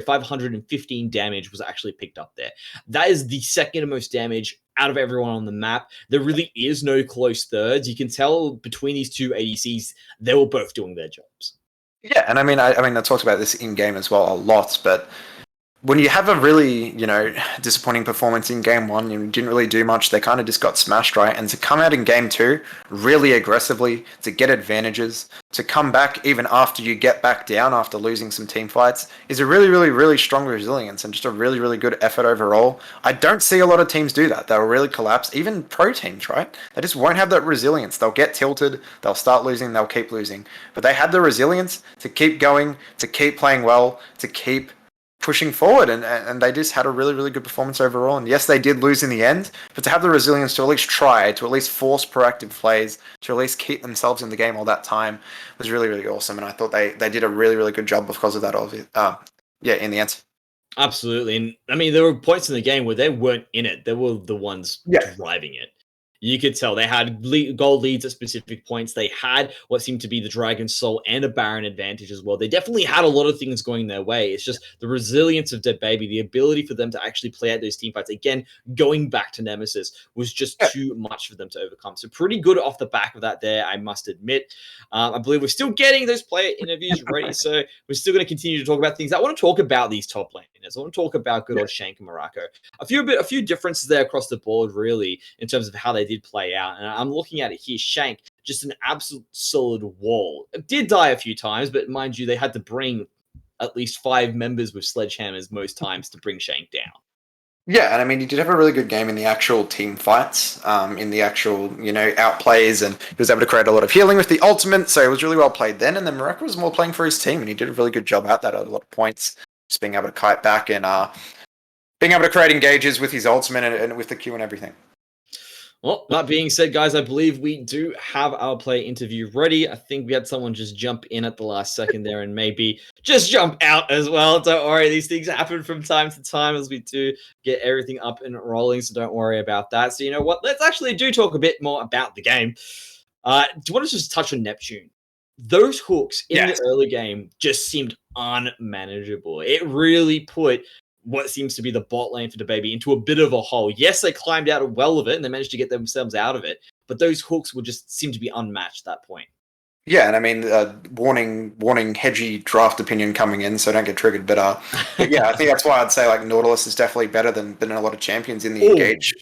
515 damage was actually picked up there. That is the second most damage out of everyone on the map. There really is no close thirds. You can tell between these two ADCs, they were both doing their jobs. Yeah, and I mean, I talked about this in game as well a lot, but when you have a really, disappointing performance in game one, you didn't really do much, they kind of just got smashed, right? And to come out in game two really aggressively, to get advantages, to come back even after you get back down after losing some team fights, is a really, really, really strong resilience and just a really, really good effort overall. I don't see a lot of teams do that. They'll really collapse, even pro teams, right? They just won't have that resilience. They'll get tilted, they'll start losing, they'll keep losing. But they had the resilience to keep going, to keep playing well, to keep pushing forward, and they just had a really, really good performance overall. And yes, they did lose in the end, but to have the resilience to at least try, to at least force proactive plays, to at least keep themselves in the game all that time was really, really awesome. And I thought they did a really, really good job because of that. In the end. Absolutely. And I mean, there were points in the game where they weren't in it. They were the ones driving it. You could tell they had goal leads at specific points. They had what seemed to be the Dragon Soul and a Baron advantage as well. They definitely had a lot of things going their way. It's just the resilience of Dead Baby, the ability for them to actually play out those team fights. Again, going back to Nemesis was just too much for them to overcome. So pretty good off the back of that there, I must admit. I believe we're still getting those player interviews ready, so we're still going to continue to talk about things. I want to talk about these top laners. I want to talk about good old Shank and Morocco. A few differences there across the board, really, in terms of how they did play out. And I'm looking at it here. Shank, just an absolute solid wall. It did die a few times, but mind you, they had to bring at least 5 members with sledgehammers most times to bring Shank down. Yeah, and I mean, he did have a really good game in the actual team fights, in the actual, outplays, and he was able to create a lot of healing with the ultimate, so it was really well played then. And then Morocco was more playing for his team, and he did a really good job at that, at a lot of points, just being able to kite back and being able to create engages with his ultimate and with the Q and everything. Well, that being said, guys, I believe we do have our player interview ready. I think we had someone just jump in at the last second there and maybe just jump out as well. Don't worry, these things happen from time to time as we do get everything up and rolling, so don't worry about that. So you know what? Let's actually do talk a bit more about the game. Do you want to just touch on Neptune? Those hooks in the early game just seemed unmanageable. It really put what seems to be the bot lane for the baby into a bit of a hole. Yes, they climbed out well of it and they managed to get themselves out of it, but those hooks would just seem to be unmatched at that point. Yeah, and I mean, warning, hedgy draft opinion coming in, so don't get triggered. But yeah, I think that's why I'd say like Nautilus is definitely better than a lot of champions in the engage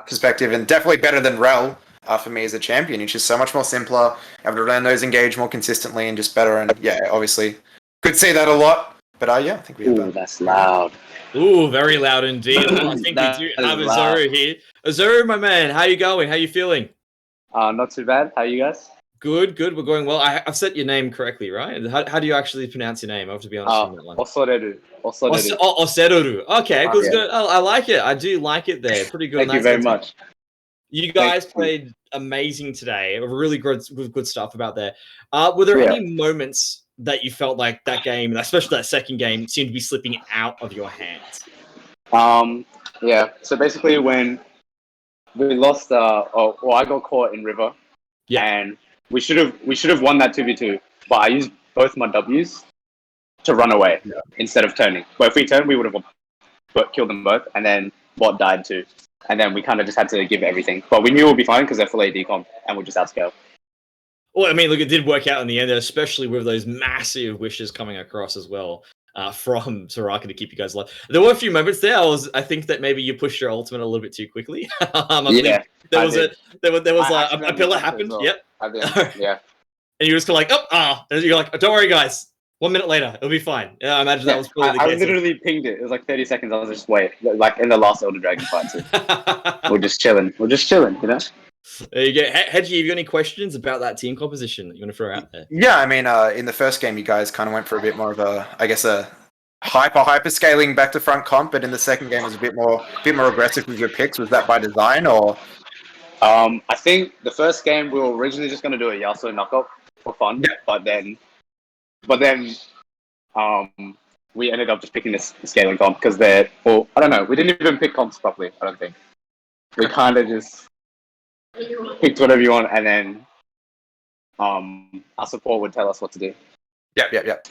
perspective, and definitely better than Rel for me as a champion. It's just so much more simpler, able to learn those engage more consistently and just better. And yeah, obviously, could see that a lot. But yeah, I think we have that. That's loud. Ooh, very loud indeed. I think we do have Azuru here. Azuru, my man, how you going? How you feeling? Not too bad. How are you guys? Good. We're going well. I've said your name correctly, right? How do you actually pronounce your name? I have to be honest on that one. Osoreru. Oseroru. Okay, good. I like it. I do like it there. Pretty good. Thank you very much. You guys played amazing today. Really good stuff about there. Were there any moments that you felt like that game, especially that second game, seemed to be slipping out of your hands? Yeah. So basically, when we lost, I got caught in River, and we should have won that 2v2. But I used both my Ws to run away instead of turning. But if we turned, we would have killed them both, and then bot died too. And then we kind of just had to give everything. But we knew it would be fine because they're full AD comp, and we're just outscale. Well, I mean, look, it did work out in the end, especially with those massive wishes coming across as well from Soraka to keep you guys alive. There were a few moments there. I think that maybe you pushed your ultimate a little bit too quickly. There was a pillar happened. Well. Yep. I did. Yeah. And you were just kind of like, and you're like, don't worry, guys. 1 minute later, it'll be fine. Yeah, I imagine that was probably the case. I literally pinged it. It was like 30 seconds. I was just like in the last Elder Dragon fight. So we're just chilling, you know? There you go. Hedgie, have you got any questions about that team composition that you want to throw out there? Yeah, I mean, in the first game, you guys kind of went for a bit more of a hyper scaling back to front comp, but in the second game, it was a bit more aggressive with your picks. Was that by design, or? I think the first game we were originally just going to do a Yasuo knockup for fun, but then we ended up just picking this scaling comp because I don't know, we didn't even pick comps properly. I don't think we kind of just picked whatever you want, and then our support would tell us what to do. Yep.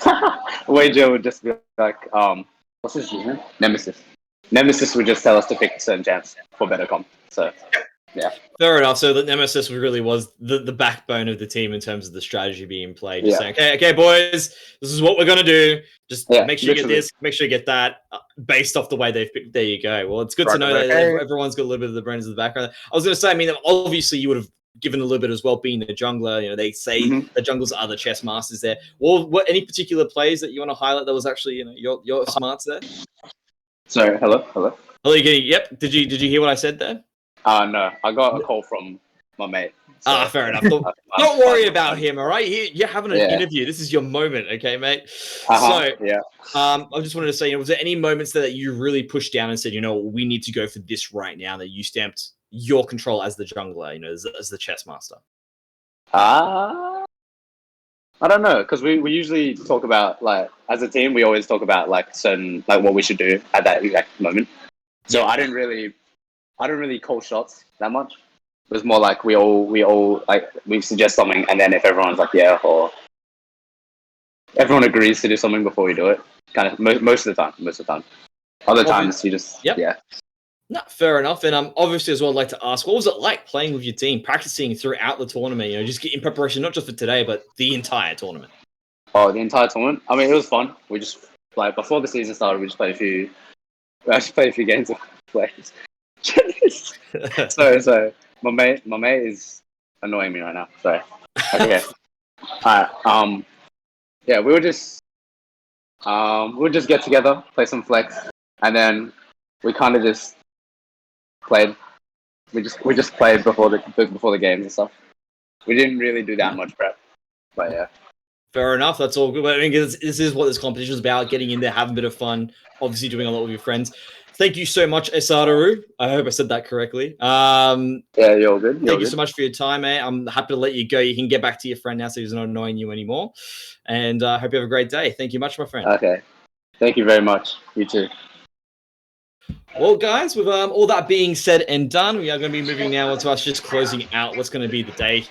Wager would just be like, what's his name? Nemesis. Nemesis would just tell us to pick a certain chance for better comp. So, yeah. Fair enough. So the Nemesis really was the backbone of the team in terms of the strategy being played. Just saying, okay, boys, this is what we're gonna do. Just make sure you get this, make sure you get that, based off the way they've picked. There you go. Well, it's good to know that everyone's got a little bit of the brains in the background. I was gonna say, I mean, obviously you would have given a little bit as well, being the jungler. You know, they say the junglers are the chess masters there. Well, what any particular plays that you want to highlight that was actually, you know, your smarts there? Sorry, hello. Hello, you getting? Yep. Did you hear what I said there? No, I got a call from my mate. So fair enough. Don't worry about him, all right? You're having an interview. This is your moment, okay, mate? So, I just wanted to say, was there any moments that you really pushed down and said, you know, we need to go for this right now, that you stamped your control as the jungler, you know, as the chess master? I don't know, because we usually talk about, like, as a team, we always talk about, like, certain, like, what we should do at that exact moment. So I didn't really call shots that much. It was more like we all like, we suggest something, and then if everyone's like, yeah, or everyone agrees to do something before we do it, kind of most of the time. Other times you just No, fair enough. And obviously as well, I'd like to ask, what was it like playing with your team, practicing throughout the tournament? You know, just in preparation, not just for today, but the entire tournament. Oh, the entire tournament. I mean, it was fun. We just, like, before the season started, we just played a few games of players. So my mate is annoying me right now. Sorry. Okay. Alright. Yeah, we would just get together, play some flex, and then we kind of just played. We just played before the games and stuff. We didn't really do that much prep, but yeah. Fair enough. That's all good. I mean, this is what this competition is about: getting in there, having a bit of fun, obviously doing a lot with your friends. Thank you so much, Esadaru. I hope I said that correctly. Yeah, you're good. Thank you so much for your time, mate. I'm happy to let you go. You can get back to your friend now, so he's not annoying you anymore. And I hope you have a great day. Thank you much, my friend. Okay. Thank you very much. You too. Well, guys, with all that being said and done, we are going to be moving now on to us just closing out what's going to be the day.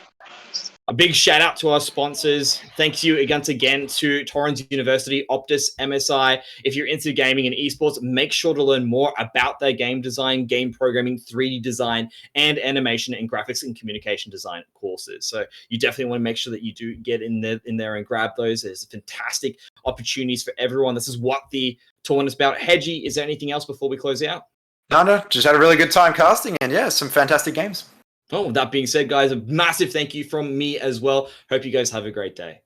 A big shout out to our sponsors. Thank you again to Torrens University, Optus, MSI. If you're into gaming and esports, make sure to learn more about their game design, game programming, 3D design, and animation and graphics and communication design courses. So you definitely want to make sure that you do get in there and grab those. There's fantastic opportunities for everyone. This is what the tournament's about. Hedgie, is there anything else before we close out? No, just had a really good time casting, and yeah, some fantastic games. Oh, that being said, guys, a massive thank you from me as well. Hope you guys have a great day.